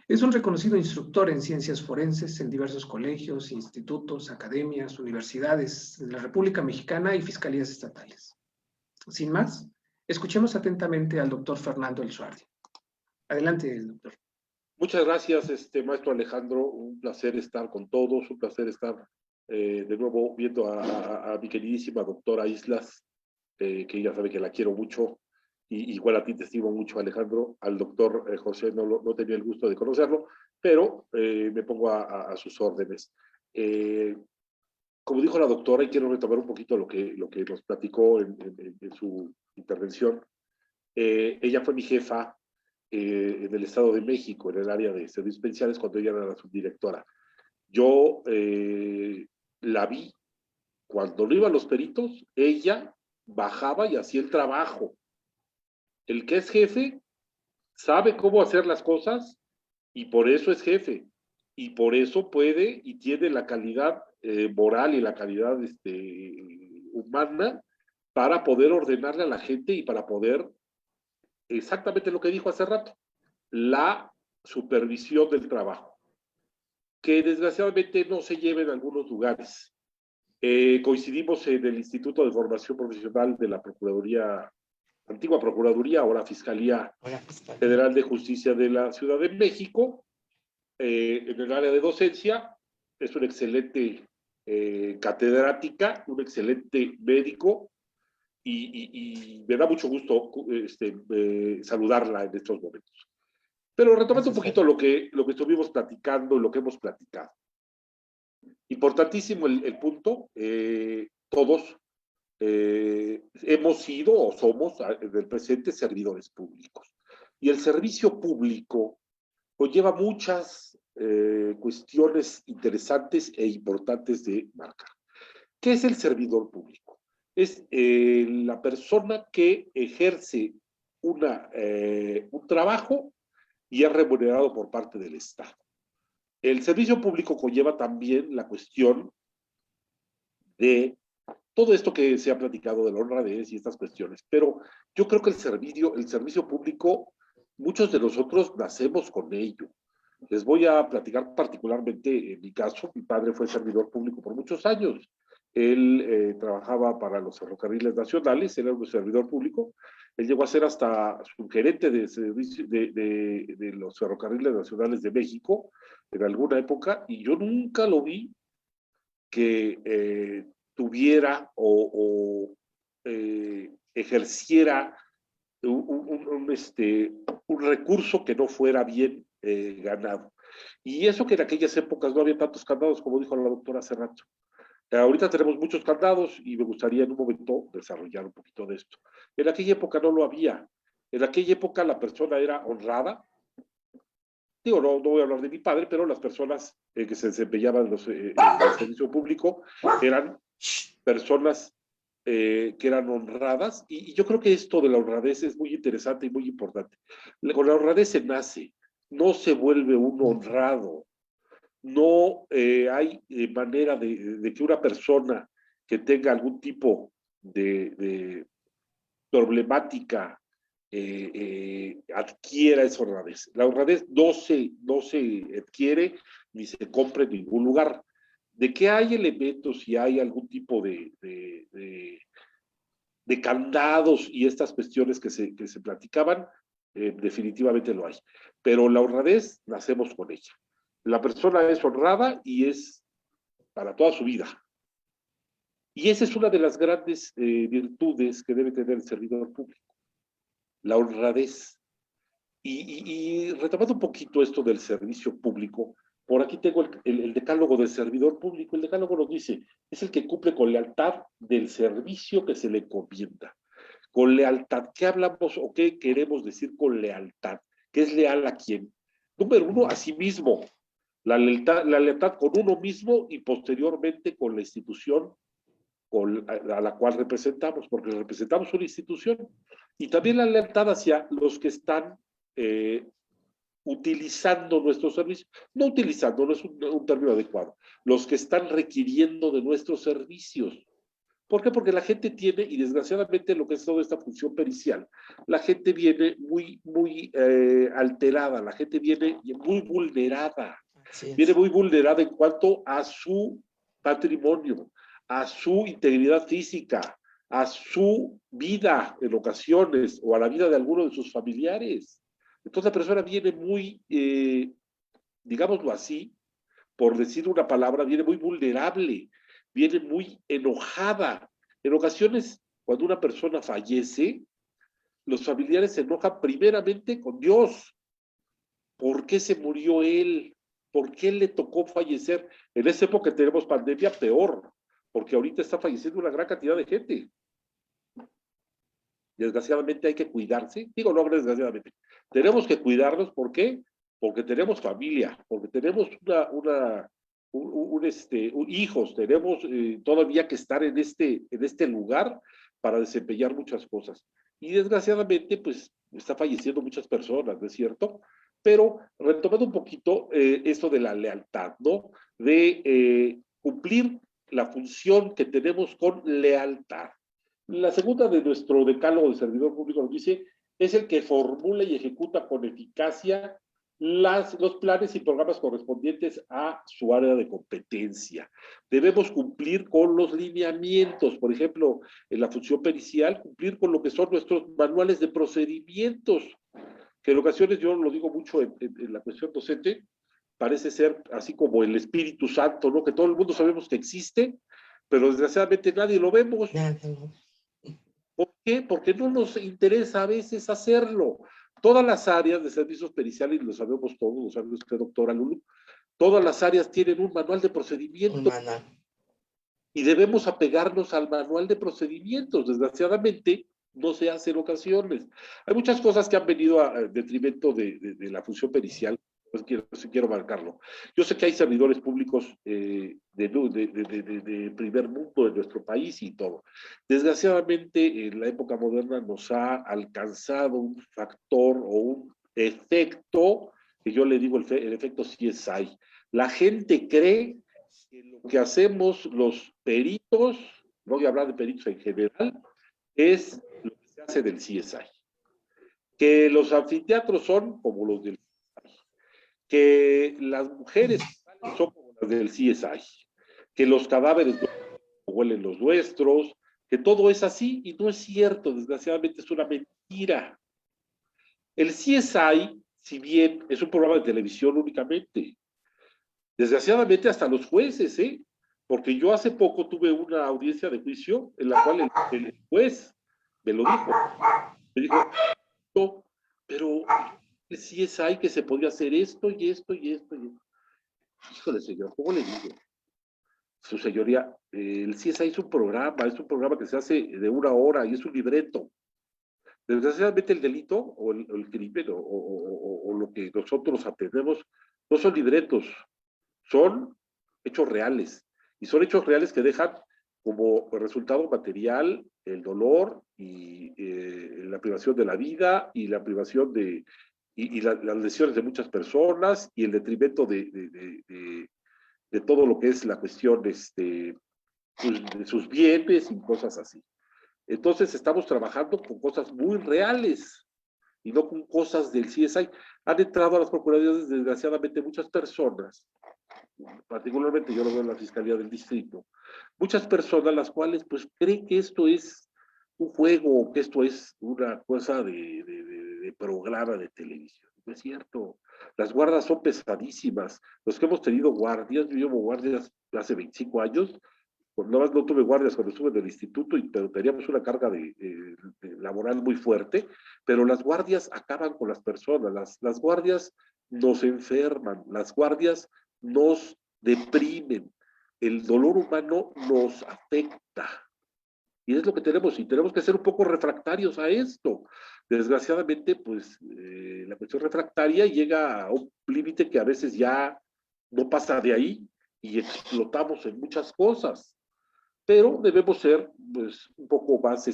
Es un reconocido instructor en ciencias forenses en diversos colegios, institutos, academias, universidades de la República Mexicana y fiscalías estatales. Sin más, escuchemos atentamente al doctor Fernando El Suardi. Adelante, doctor. Muchas gracias, maestro Alejandro. Un placer estar con todos, un placer estar de nuevo viendo a mi queridísima doctora Islas, que ya sabe que la quiero mucho, y igual a ti te estimo mucho, Alejandro. Al doctor José no tenía el gusto de conocerlo, pero me pongo a sus órdenes. Como dijo la doctora, y quiero retomar un poquito lo que nos platicó en su intervención, ella fue mi jefa en el Estado de México, en el área de servicios penitenciarios, cuando ella era la subdirectora. Yo la vi cuando no iban los peritos, ella bajaba y hacía el trabajo. El que es jefe sabe cómo hacer las cosas y por eso es jefe. Y por eso puede y tiene la calidad moral y la calidad humana para poder ordenarle a la gente y para poder, exactamente lo que dijo hace rato, la supervisión del trabajo, que desgraciadamente no se lleva en algunos lugares. Coincidimos en el Instituto de Formación Profesional de la Procuraduría, antigua Procuraduría, ahora Fiscalía Federal de Justicia de la Ciudad de México, en el área de docencia. Es una excelente catedrática, un excelente médico, y me da mucho gusto saludarla en estos momentos. Pero retomando un poquito lo que estuvimos platicando, lo que hemos platicado. Importantísimo el punto, todos hemos sido o somos en el presente servidores públicos. Y el servicio público conlleva muchas cuestiones interesantes e importantes de marcar. ¿Qué es el servidor público? Es la persona que ejerce un trabajo y es remunerado por parte del Estado. El servicio público conlleva también la cuestión de todo esto que se ha platicado de la honradez y estas cuestiones, pero yo creo que el servicio público, muchos de nosotros nacemos con ello. Les voy a platicar particularmente en mi caso. Mi padre fue servidor público por muchos años. Él trabajaba para los ferrocarriles nacionales, él era un servidor público. Él llegó a ser hasta subgerente de los ferrocarriles nacionales de México en alguna época, y yo nunca lo vi que tuviera o ejerciera un recurso que no fuera bien ganado. Y eso que en aquellas épocas no había tantos candados, como dijo la doctora hace rato. Ahorita tenemos muchos candados y me gustaría en un momento desarrollar un poquito de esto. En aquella época no lo había. En aquella época la persona era honrada. Digo, no voy a hablar de mi padre, pero las personas que se desempeñaban en el servicio público eran personas que eran honradas, y yo creo que esto de la honradez es muy interesante y muy importante. Con la honradez se nace, no se vuelve uno honrado. no hay manera de que una persona que tenga algún tipo de problemática adquiera esa honradez. La honradez no se adquiere ni se compra en ningún lugar. De que hay elementos y hay algún tipo de candados y estas cuestiones que se platicaban, definitivamente lo hay. Pero la honradez nacemos con ella. La persona es honrada y es para toda su vida. Y esa es una de las grandes virtudes que debe tener el servidor público, la honradez. Y retomando un poquito esto del servicio público, por aquí tengo el decálogo del servidor público. El decálogo nos dice, es el que cumple con lealtad del servicio que se le encomienda. Con lealtad, ¿qué hablamos o qué queremos decir con lealtad? ¿Qué es leal a quién? Número uno, a sí mismo. La lealtad con uno mismo y posteriormente con la institución a la cual representamos, porque representamos una institución. Y también la lealtad hacia los que están utilizando nuestros servicios. No utilizando, no es un término adecuado. Los que están requiriendo de nuestros servicios. ¿Por qué? Porque la gente tiene, y desgraciadamente lo que es toda esta función pericial, la gente viene muy alterada, la gente viene muy vulnerada. Viene muy vulnerada en cuanto a su patrimonio, a su integridad física, a su vida en ocasiones, o a la vida de alguno de sus familiares. Entonces la persona viene muy, digámoslo así, por decir una palabra, viene muy vulnerable, viene muy enojada. En ocasiones, cuando una persona fallece, los familiares se enojan primeramente con Dios. ¿Por qué se murió él? ¿Por qué le tocó fallecer? En esa época tenemos pandemia, peor, porque ahorita está falleciendo una gran cantidad de gente. Desgraciadamente hay que cuidarse. Digo, no desgraciadamente. Tenemos que cuidarnos, ¿por qué? Porque tenemos familia, porque tenemos hijos, tenemos todavía que estar en este lugar para desempeñar muchas cosas. Y desgraciadamente, pues, está falleciendo muchas personas, ¿no es cierto? Pero retomando un poquito esto de la lealtad, ¿no? De cumplir la función que tenemos con lealtad. La segunda de nuestro decálogo de servidor público nos dice, es el que formula y ejecuta con eficacia los planes y programas correspondientes a su área de competencia. Debemos cumplir con los lineamientos, por ejemplo, en la función pericial, cumplir con lo que son nuestros manuales de procedimientos, que en ocasiones, yo lo digo mucho en la cuestión docente, parece ser así como el Espíritu Santo, ¿no? Que todo el mundo sabemos que existe, pero desgraciadamente nadie lo vemos. ¿Por qué? Porque no nos interesa a veces hacerlo. Todas las áreas de servicios periciales, y lo sabemos todos, lo sabe usted, doctora Lulu, todas las áreas tienen un manual de procedimientos. Y debemos apegarnos al manual de procedimientos. Desgraciadamente, no se hace en ocasiones. Hay muchas cosas que han venido a detrimento de la función pericial, pues quiero marcarlo. Yo sé que hay servidores públicos de primer mundo de nuestro país y todo. Desgraciadamente, en la época moderna nos ha alcanzado un factor o un efecto, que yo le digo el efecto CSI. La gente cree que lo que hacemos los peritos, no voy a hablar de peritos en general, es lo que se hace del CSI. Que los anfiteatros son como los del CSI. Que las mujeres son como las del CSI. Que los cadáveres huelen los nuestros. Que todo es así y no es cierto. Desgraciadamente es una mentira. El CSI, si bien es un programa de televisión únicamente, desgraciadamente hasta los jueces, porque yo hace poco tuve una audiencia de juicio en la cual el juez me lo dijo. Me dijo, no, pero sí es ahí que se podía hacer esto y esto y esto. Híjole, señor, ¿cómo le digo? Su señoría, el CSI es un programa que se hace de 1 hora y es un libreto. Desgraciadamente el delito o el crimen o lo que nosotros atendemos no son libretos, son hechos reales. Y son hechos reales que dejan como resultado material el dolor y la privación de la vida y la privación las lesiones de muchas personas y el detrimento de todo lo que es la cuestión de sus bienes y cosas así. Entonces estamos trabajando con cosas muy reales y no con cosas del CSI. Han entrado a las procuradurías, desgraciadamente, muchas personas, particularmente yo lo veo en la Fiscalía del Distrito, muchas personas las cuales pues creen que esto es un juego, que esto es una cosa de programa de televisión. No es cierto. Las guardas son pesadísimas. Los que hemos tenido guardias, yo llevo guardias hace 25 años, pues nada más no tuve guardias cuando estuve en el instituto, pero teníamos una carga laboral muy fuerte, pero las guardias acaban con las personas, las guardias nos enferman, las guardias nos deprimen, el dolor humano nos afecta. Y es lo que tenemos, y tenemos que ser un poco refractarios a esto. Desgraciadamente, pues, la cuestión refractaria llega a un límite que a veces ya no pasa de ahí y explotamos en muchas cosas. Pero debemos ser, pues, un poco más,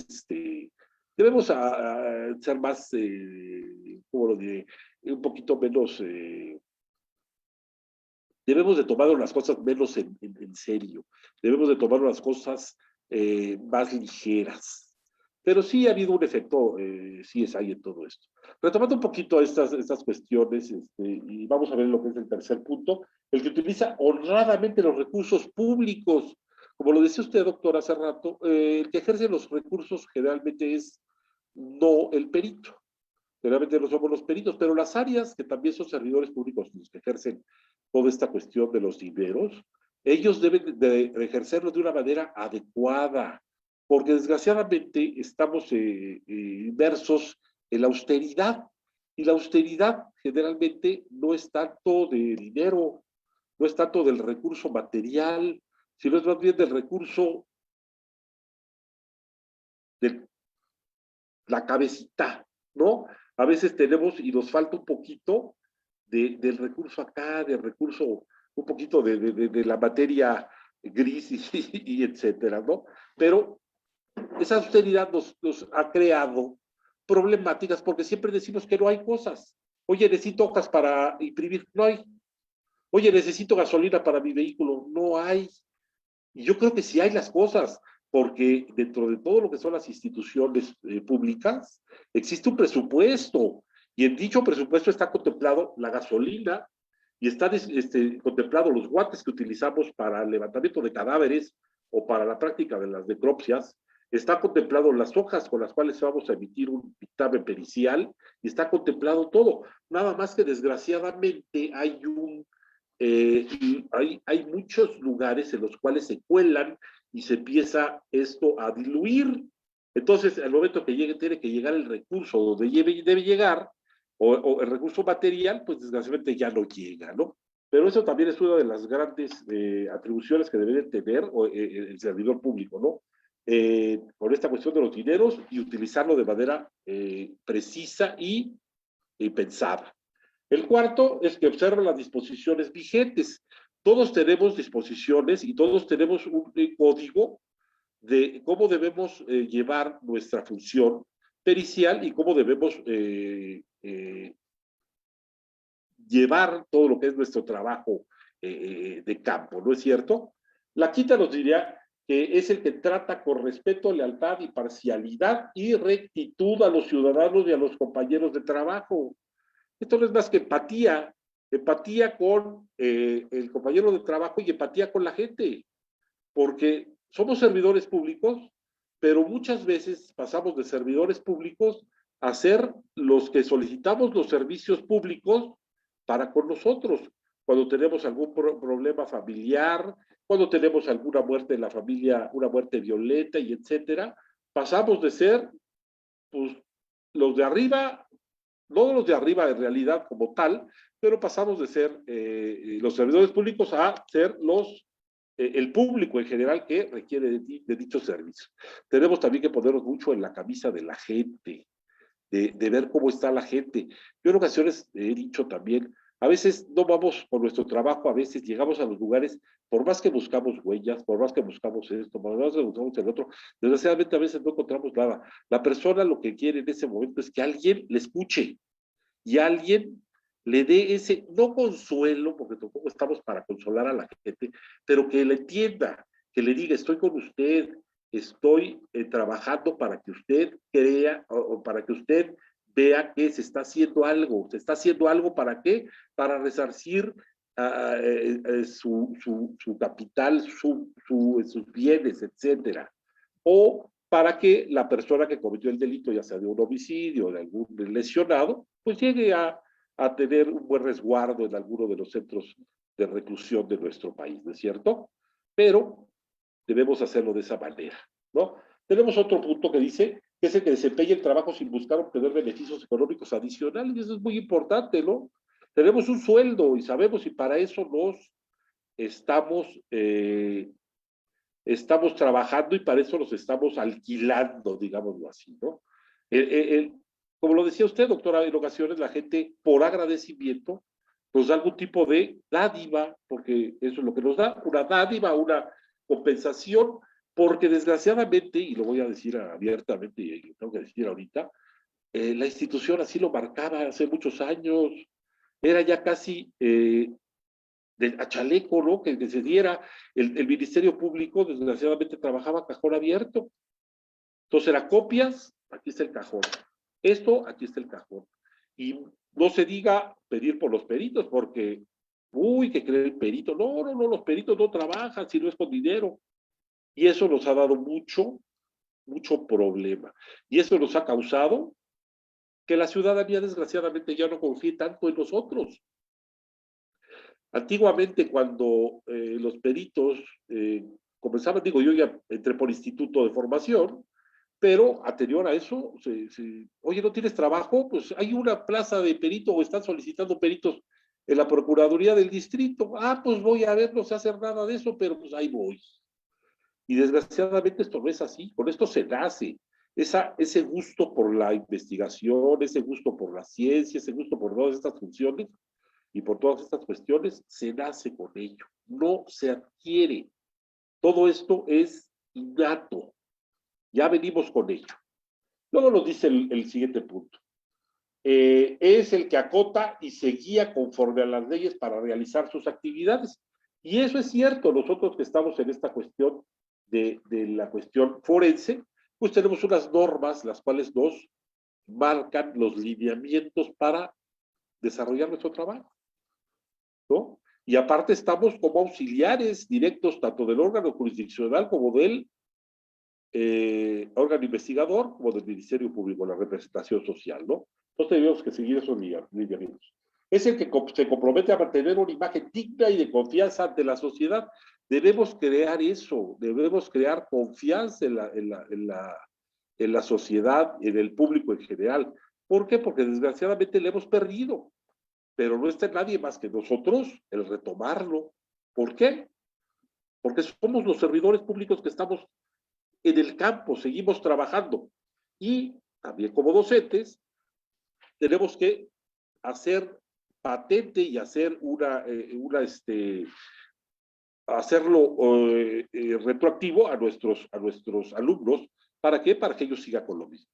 debemos ser más, ¿cómo lo diré? Un poquito menos, debemos de tomar las cosas menos en serio. Debemos de tomar las cosas más ligeras. Pero sí ha habido un efecto, sí es ahí en todo esto. Retomando un poquito estas cuestiones, y vamos a ver lo que es el tercer punto, el que utiliza honradamente los recursos públicos. Como lo decía usted, doctor, hace rato, el que ejerce los recursos generalmente es no el perito. Generalmente no somos los peritos, pero las áreas que también son servidores públicos los que ejercen toda esta cuestión de los dineros, ellos deben de ejercerlo de una manera adecuada, porque desgraciadamente estamos inmersos en la austeridad, y la austeridad generalmente no es tanto de dinero, no es tanto del recurso material, sino es más bien del recurso de la cabecita, ¿no? A veces tenemos y nos falta un poquito del recurso acá, del recurso, un poquito de la materia gris y etcétera, ¿no? Pero esa austeridad nos ha creado problemáticas porque siempre decimos que no hay cosas. Oye, necesito hojas para imprimir, no hay. Oye, necesito gasolina para mi vehículo, no hay. Y yo creo que sí hay las cosas, porque dentro de todo lo que son las instituciones públicas, existe un presupuesto, y en dicho presupuesto está contemplado la gasolina, y están contemplados los guantes que utilizamos para el levantamiento de cadáveres o para la práctica de las necropsias, está contemplado las hojas con las cuales vamos a emitir un dictamen pericial, y está contemplado todo. Nada más que desgraciadamente hay muchos lugares en los cuales se cuelan y se empieza esto a diluir. Entonces, al momento que llegue, tiene que llegar el recurso donde debe llegar, o el recurso material, pues desgraciadamente ya no llega, ¿no? Pero eso también es una de las grandes atribuciones que debe tener el servidor público, ¿no? Por esta cuestión de los dineros y utilizarlo de manera precisa y pensada. El cuarto es que observa las disposiciones vigentes. Todos tenemos disposiciones y todos tenemos un código de cómo debemos llevar nuestra función pericial y cómo debemos llevar todo lo que es nuestro trabajo de campo, ¿no es cierto? La quinta nos diría que es el que trata con respeto, lealtad, imparcialidad y rectitud a los ciudadanos y a los compañeros de trabajo. Esto no es más que empatía con el compañero de trabajo y empatía con la gente, porque somos servidores públicos, pero muchas veces pasamos de servidores públicos a ser los que solicitamos los servicios públicos para con nosotros. Cuando tenemos algún problema familiar, cuando tenemos alguna muerte en la familia, una muerte violenta y etcétera, pasamos de ser pues, los de arriba, no los de arriba en realidad como tal, pero pasamos de ser los servidores públicos a ser el público en general que requiere de dichos servicios. Tenemos también que ponernos mucho en la camisa de la gente, de ver cómo está la gente. Yo en ocasiones he dicho también, a veces no vamos por nuestro trabajo, a veces llegamos a los lugares, por más que buscamos huellas, por más que buscamos esto, por más que buscamos el otro, desgraciadamente a veces no encontramos nada. La persona lo que quiere en ese momento es que alguien le escuche, y alguien le dé ese, no consuelo, porque tampoco estamos para consolar a la gente, pero que le entienda, que le diga, estoy con usted, estoy trabajando para que usted crea, o para que usted vea que se está haciendo algo. ¿Se está haciendo algo para qué? Para resarcir su capital, sus bienes, etcétera. O para que la persona que cometió el delito, ya sea de un homicidio o de algún lesionado, pues llegue a tener un buen resguardo en alguno de los centros de reclusión de nuestro país, ¿no es cierto? Pero debemos hacerlo de esa manera, ¿no? Tenemos otro punto que dice que es el que desempeña el trabajo sin buscar obtener beneficios económicos adicionales, y eso es muy importante, ¿no? Tenemos un sueldo y sabemos, y para eso nos estamos trabajando y para eso nos estamos alquilando, digámoslo así, ¿no? Como lo decía usted, doctora, en ocasiones la gente, por agradecimiento, nos da algún tipo de dádiva, porque eso es lo que nos da, una dádiva, una compensación, porque desgraciadamente, y lo voy a decir abiertamente, y lo tengo que decir ahorita, la institución así lo marcaba hace muchos años, era ya casi a chaleco, ¿no? Que se diera, el Ministerio Público desgraciadamente trabajaba a cajón abierto. Entonces era copias, aquí está el cajón. Esto, aquí está el cajón. Y no se diga pedir por los peritos, porque, uy, que cree el perito. No, los peritos no trabajan si no es con dinero. Y eso nos ha dado mucho problema. Y eso nos ha causado que la ciudadanía desgraciadamente ya no confíe tanto en nosotros. Antiguamente, cuando los peritos comenzaban, digo, yo ya entré por instituto de formación, pero anterior a eso, oye, ¿no tienes trabajo? Pues hay una plaza de perito o están solicitando peritos en la Procuraduría del Distrito. Ah, pues voy a ver, no sé hacer nada de eso, pero pues ahí voy. Y desgraciadamente esto no es así, con esto se nace. Ese gusto por la investigación, ese gusto por la ciencia, ese gusto por todas estas funciones y por todas estas cuestiones, se nace con ello, no se adquiere. Todo esto es innato, ya venimos con ello. Luego nos dice el siguiente punto. Es el que acota y se guía conforme a las leyes para realizar sus actividades. Y eso es cierto, nosotros que estamos en esta cuestión de la cuestión forense, pues tenemos unas normas las cuales nos marcan los lineamientos para desarrollar nuestro trabajo, ¿no? Y aparte estamos como auxiliares directos tanto del órgano jurisdiccional como del órgano investigador, como del Ministerio Público, la representación social, ¿no? Entonces tenemos que seguir esos lineamientos. Es el que se compromete a mantener una imagen digna y de confianza ante la sociedad. Debemos crear eso, debemos crear confianza en la sociedad, en el público en general. ¿Por qué? Porque desgraciadamente le hemos perdido, pero no está en nadie más que nosotros el retomarlo. ¿Por qué? Porque somos los servidores públicos que estamos en el campo, seguimos trabajando. Y también como docentes, tenemos que hacer patente y hacer hacerlo retroactivo a nuestros alumnos. ¿Para qué? Para que ellos sigan con lo mismo.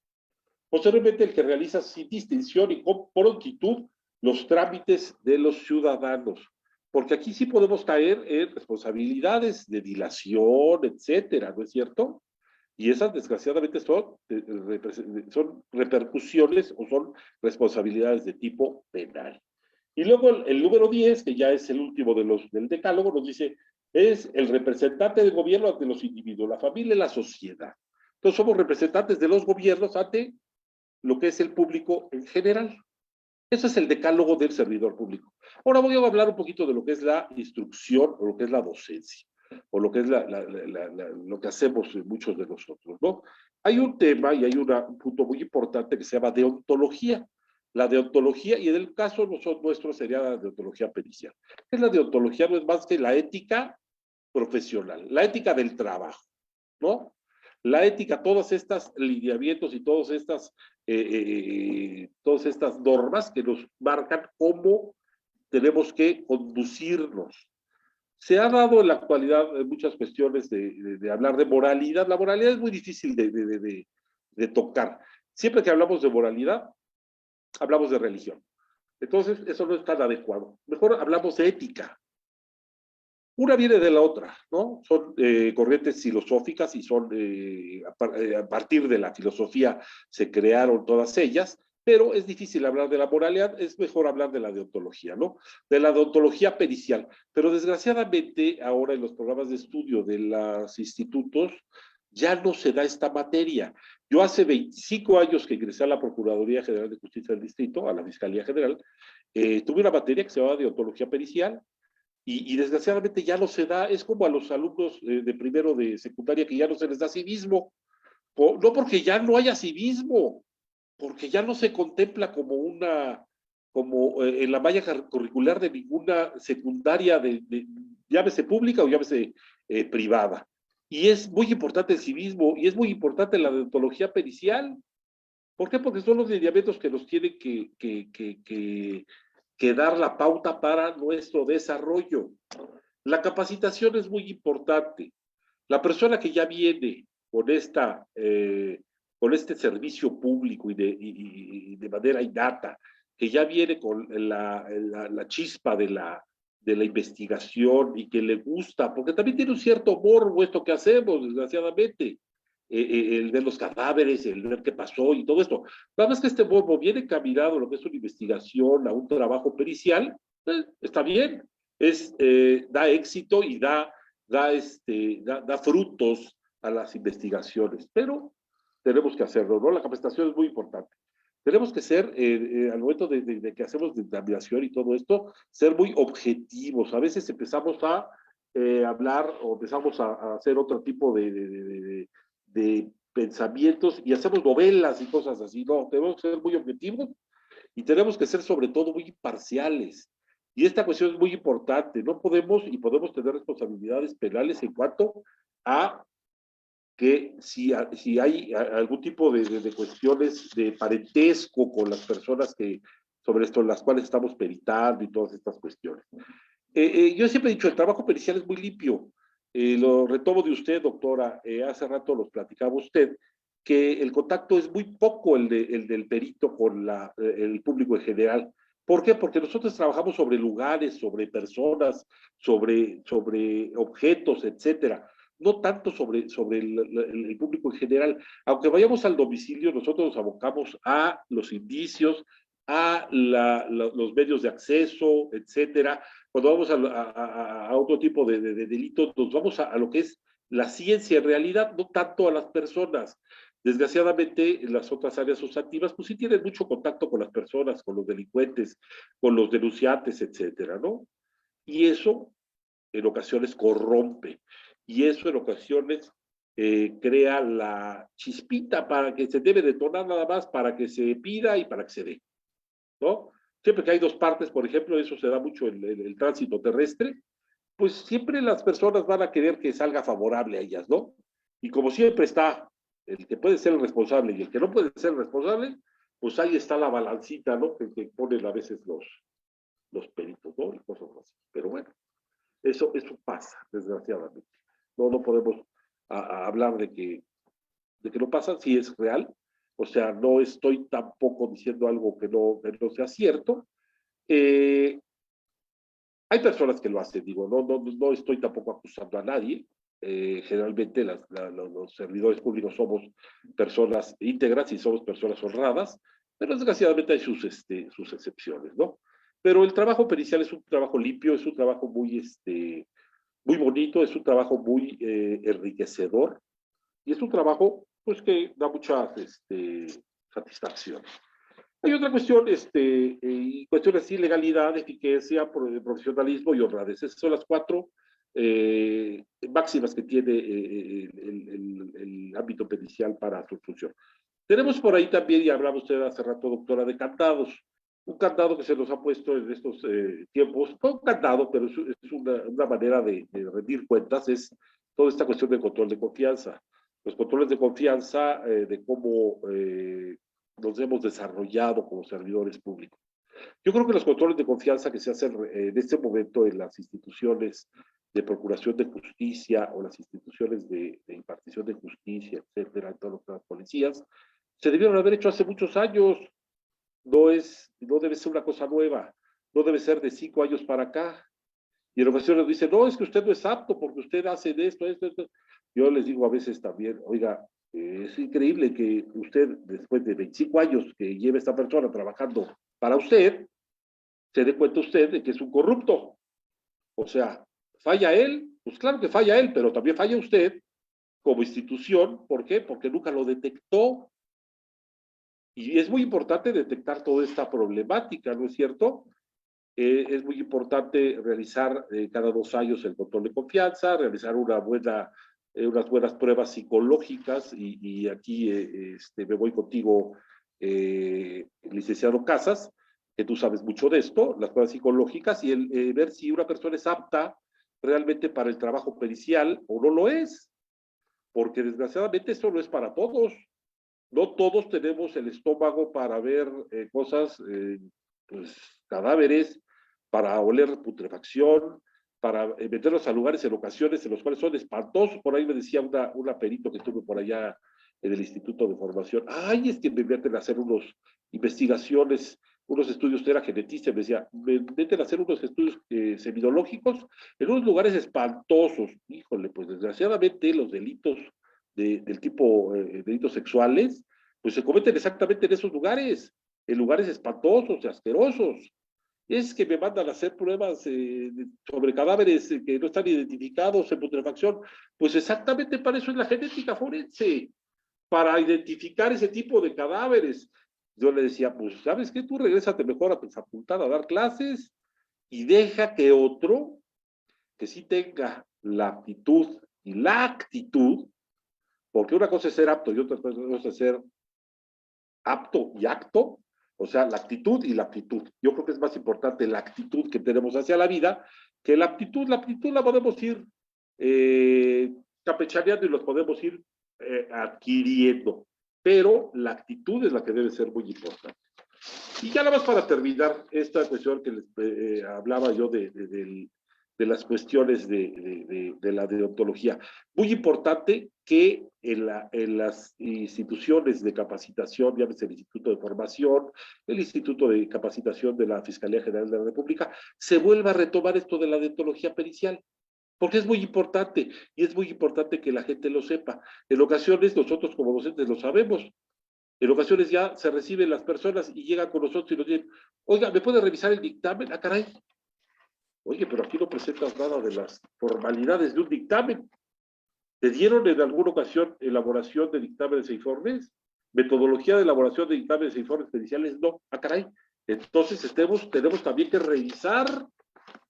Posteriormente, el que realiza sin distinción y con prontitud los trámites de los ciudadanos. Porque aquí sí podemos caer en responsabilidades de dilación, etcétera, ¿no es cierto? Y esas, desgraciadamente, son repercusiones o son responsabilidades de tipo penal. Y luego el número 10, que ya es el último del decálogo, nos dice, es el representante del gobierno ante los individuos, la familia y la sociedad. Entonces somos representantes de los gobiernos ante lo que es el público en general. Eso es el decálogo del servidor público. Ahora voy a hablar un poquito de lo que es la instrucción o lo que es la docencia, o lo que es lo que hacemos muchos de nosotros, ¿no? Hay un tema y hay un punto muy importante que se llama deontología. La deontología, y en el caso nuestro sería la deontología pericial. ¿Qué es la deontología? No es más que la ética profesional, la ética del trabajo, ¿no? La ética, todos estos lineamientos y todas estas normas que nos marcan cómo tenemos que conducirnos. Se ha dado en la actualidad muchas cuestiones de hablar de moralidad. La moralidad es muy difícil de tocar. Siempre que hablamos de moralidad, hablamos de religión. Entonces, eso no es tan adecuado. Mejor hablamos de ética. Una viene de la otra, ¿no? Son corrientes filosóficas y son, a partir de la filosofía se crearon todas ellas, pero es difícil hablar de la moralidad, es mejor hablar de la deontología, ¿no? De la deontología pericial. Pero desgraciadamente ahora en los programas de estudio de los institutos ya no se da esta materia. Yo hace 25 años que ingresé a la Procuraduría General de Justicia del Distrito, a la Fiscalía General, tuve una materia que se llamaba deontología pericial, y desgraciadamente ya no se da, es como a los alumnos de primero de secundaria que ya no se les da civismo, no porque ya no haya civismo, porque ya no se contempla como en la malla curricular de ninguna secundaria, llámese pública o llámese privada. Y es muy importante el civismo, y es muy importante la deontología pericial. ¿Por qué? Porque son los lineamientos que nos tienen que dar la pauta para nuestro desarrollo. La capacitación es muy importante. La persona que ya viene con con este servicio público y de manera innata, que ya viene con la chispa de la investigación y que le gusta, porque también tiene un cierto morbo esto que hacemos, desgraciadamente, el ver los cadáveres, el ver qué pasó y todo esto. Nada más que este morbo viene caminado lo que es una investigación, a un trabajo pericial, está bien, da éxito y da frutos a las investigaciones, pero tenemos que hacerlo, ¿no? La capacitación es muy importante. Tenemos que ser, al momento de que hacemos dictaminación y todo esto, ser muy objetivos. A veces empezamos a hablar o empezamos a hacer otro tipo de pensamientos y hacemos novelas y cosas así. No, tenemos que ser muy objetivos y tenemos que ser sobre todo muy imparciales. Y esta cuestión es muy importante. No podemos y podemos tener responsabilidades penales en cuanto a que si hay algún tipo de cuestiones de parentesco con las personas sobre esto, las cuales estamos peritando y todas estas cuestiones. Yo siempre he dicho, el trabajo pericial es muy limpio. Lo retomo de usted, doctora, hace rato los platicaba usted, que el contacto es muy poco el del perito con el público en general. ¿Por qué? Porque nosotros trabajamos sobre lugares, sobre personas, sobre objetos, etcétera. No tanto sobre el público en general. Aunque vayamos al domicilio, nosotros nos abocamos a los indicios, a los medios de acceso, etcétera. Cuando vamos a otro tipo de delitos, nos vamos a lo que es la ciencia en realidad, no tanto a las personas. Desgraciadamente, en las otras áreas sustantivas, pues sí tienen mucho contacto con las personas, con los delincuentes, con los denunciantes, etcétera, ¿no? Y eso en ocasiones corrompe, y eso en ocasiones crea la chispita para que se debe detonar nada más para que se pida y para que se dé, ¿no? Siempre que hay dos partes, por ejemplo, eso se da mucho en el tránsito terrestre, pues siempre las personas van a querer que salga favorable a ellas, ¿no? Y como siempre está el que puede ser el responsable y el que no puede ser el responsable, pues ahí está la balancita, ¿no? Que ponen a veces los peritos, ¿no? Y cosas así. Pero bueno, eso pasa, desgraciadamente. No podemos hablar de que no pasa, si es real. O sea, no estoy tampoco diciendo algo que no sea cierto. Hay personas que lo hacen, digo, no estoy tampoco acusando a nadie. Generalmente los servidores públicos somos personas íntegras y somos personas honradas, pero desgraciadamente hay sus excepciones, ¿no? Pero el trabajo pericial es un trabajo limpio, es un trabajo muy bonito, es un trabajo muy enriquecedor y es un trabajo pues que da mucha satisfacción. Hay otra cuestión, cuestiones así, legalidad, eficacia, profesionalismo y honradez. Esas son las cuatro máximas que tiene el ámbito pericial para su función. Tenemos por ahí también, y hablaba usted hace rato, doctora, de candados. Un candado que se nos ha puesto en estos tiempos, no un candado, pero es una manera de rendir cuentas, es toda esta cuestión de control de confianza. Los controles de confianza, de cómo nos hemos desarrollado como servidores públicos. Yo creo que los controles de confianza que se hacen en este momento en las instituciones de procuración de justicia o las instituciones de impartición de justicia, etcétera, en todas las policías, se debieron haber hecho hace muchos años. no debe ser una cosa nueva, no debe ser de 5 años para acá. Y en ocasiones dicen, no, es que usted no es apto porque usted hace de esto. Yo les digo a veces también, oiga, es increíble que usted, después de 25 años que lleva esta persona trabajando para usted, se dé cuenta usted de que es un corrupto. O sea, falla él, pues claro que falla él, pero también falla usted como institución. ¿Por qué? Porque nunca lo detectó. Y es muy importante detectar toda esta problemática, ¿no es cierto? Es muy importante realizar cada 2 años el control de confianza, realizar unas buenas pruebas psicológicas, y aquí me voy contigo, licenciado Casas, que tú sabes mucho de esto, las pruebas psicológicas, y ver si una persona es apta realmente para el trabajo pericial o no lo es, porque desgraciadamente esto no es para todos. No todos tenemos el estómago para ver cosas, pues cadáveres, para oler putrefacción, para meterlos a lugares en ocasiones en los cuales son espantosos. Por ahí me decía una perito que tuve por allá en el Instituto de Formación, ay, es que me meten a hacer unas investigaciones, unos estudios, era genetista, me decía, me meten a hacer unos estudios seminológicos en unos lugares espantosos. Híjole, pues desgraciadamente los delitos del tipo delitos sexuales, pues se cometen exactamente en esos lugares, en lugares espantosos y asquerosos. Es que me mandan a hacer pruebas sobre cadáveres que no están identificados en putrefacción. Pues exactamente para eso es la genética forense, para identificar ese tipo de cadáveres. Yo le decía, pues, ¿sabes qué? Tú regrésate mejor a tu facultad a dar clases y deja que otro, que sí tenga la aptitud y la actitud, porque una cosa es ser apto y otra cosa es ser apto y acto, o sea, la actitud y la aptitud. Yo creo que es más importante la actitud que tenemos hacia la vida que la aptitud. La aptitud la podemos ir campechaneando y los podemos ir adquiriendo, pero la actitud es la que debe ser muy importante. Y ya nada más para terminar esta cuestión que les hablaba yo de las cuestiones de la deontología. Muy importante que en las instituciones de capacitación, llámese el Instituto de Formación, el Instituto de Capacitación de la Fiscalía General de la República, se vuelva a retomar esto de la deontología pericial, porque es muy importante, y es muy importante que la gente lo sepa. En ocasiones nosotros como docentes lo sabemos, en ocasiones ya se reciben las personas y llegan con nosotros y nos dicen, oiga, ¿me puede revisar el dictamen? Ah, caray. Oye, pero aquí no presentas nada de las formalidades de un dictamen. ¿Te dieron en alguna ocasión elaboración de dictámenes e informes? Metodología de elaboración de dictámenes e informes periciales, no. Ah, caray. Entonces tenemos también que revisar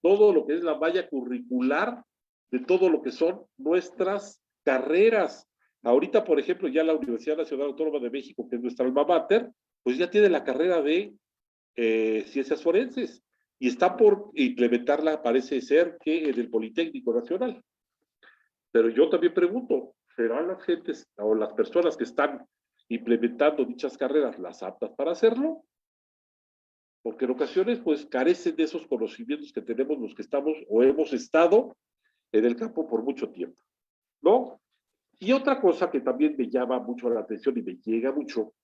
todo lo que es la malla curricular de todo lo que son nuestras carreras. Ahorita, por ejemplo, ya la Universidad Nacional Autónoma de México, que es nuestra alma mater, pues ya tiene la carrera de ciencias forenses y está por implementarla, parece ser que en el Politécnico Nacional. Pero yo también pregunto, ¿serán las gentes o las personas que están implementando dichas carreras las aptas para hacerlo? Porque en ocasiones pues carecen de esos conocimientos que tenemos los que estamos o hemos estado en el campo por mucho tiempo, ¿no? Y otra cosa que también me llama mucho la atención y me llega mucho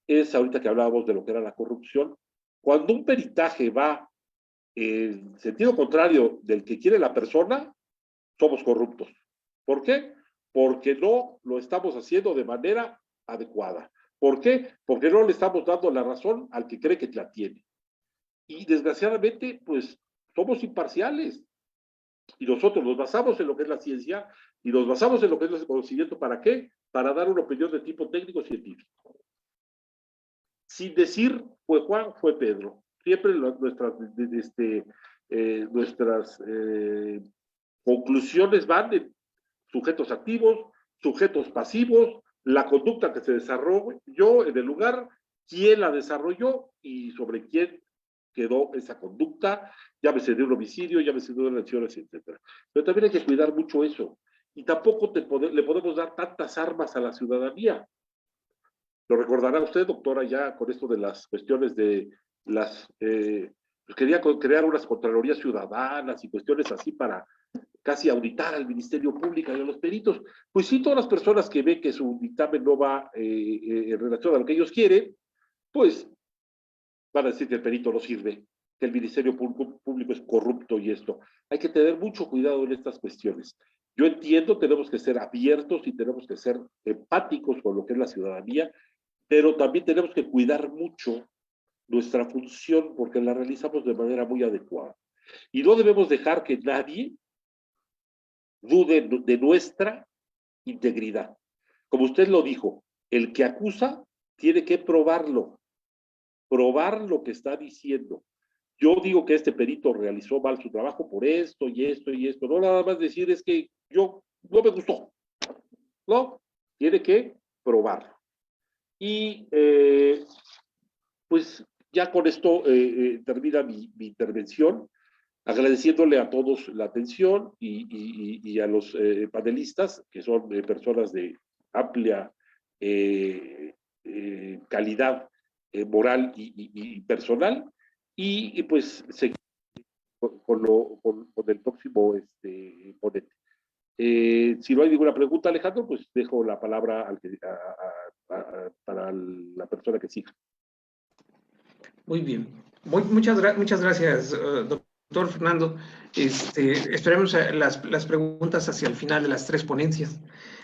es ahorita que hablábamos de lo que era la corrupción. Cuando un peritaje va en sentido contrario del que quiere la persona, somos corruptos. ¿Por qué? Porque no lo estamos haciendo de manera adecuada. ¿Por qué? Porque no le estamos dando la razón al que cree que la tiene. Y desgraciadamente, pues, somos imparciales. Y nosotros nos basamos en lo que es la ciencia y nos basamos en lo que es el conocimiento. ¿Para qué? Para dar una opinión de tipo técnico-científico. Sin decir, fue Juan, fue Pedro. Siempre nuestras conclusiones van de sujetos activos, sujetos pasivos, la conducta que se desarrolló en el lugar, quién la desarrolló y sobre quién quedó esa conducta, llámese de un homicidio, llámese de unas lesiones, etc. Pero también hay que cuidar mucho eso. Y tampoco le podemos dar tantas armas a la ciudadanía. Lo recordará usted, doctora, ya con esto de las cuestiones de las... quería crear unas contralorías ciudadanas y cuestiones así para casi auditar al Ministerio Público y a los peritos. Pues sí, todas las personas que ven que su dictamen no va en relación a lo que ellos quieren, pues van a decir que el perito no sirve, que el Ministerio Público es corrupto y esto. Hay que tener mucho cuidado en estas cuestiones. Yo entiendo, tenemos que ser abiertos y tenemos que ser empáticos con lo que es la ciudadanía, pero también tenemos que cuidar mucho nuestra función porque la realizamos de manera muy adecuada. Y no debemos dejar que nadie dude de nuestra integridad. Como usted lo dijo, el que acusa tiene que probar lo que está diciendo. Yo digo que este perito realizó mal su trabajo por esto y esto y esto. No nada más decir es que yo no me gustó. No, tiene que probarlo. Y pues ya con esto termina mi intervención, agradeciéndole a todos la atención y a los panelistas, que son personas de amplia calidad moral y personal, y pues seguir con el próximo ponente. Si no hay ninguna pregunta, Alejandro, pues dejo la palabra para la persona que siga. Muy bien. Muchas gracias, doctor Fernando. Esperemos las preguntas hacia el final de las tres ponencias.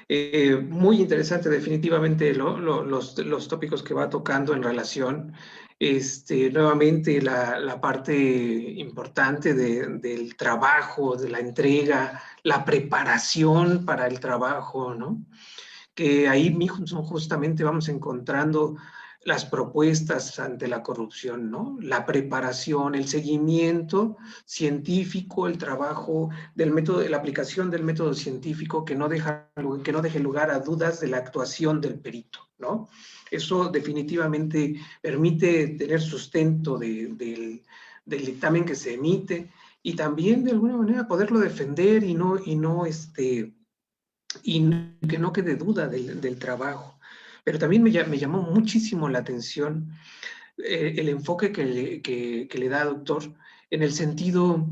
Muy interesante definitivamente los tópicos que va tocando en relación, nuevamente la parte importante del trabajo, de la entrega, la preparación para el trabajo, ¿no? Que ahí mismo justamente vamos encontrando las propuestas ante la corrupción, ¿no? La preparación, el seguimiento científico, el trabajo del método, la aplicación del método científico que no deje lugar a dudas de la actuación del perito, ¿no? Eso definitivamente permite tener sustento del dictamen que se emite y también de alguna manera poderlo defender y que no quede duda del trabajo. Pero también me llamó muchísimo la atención el enfoque que le da, doctor, en el sentido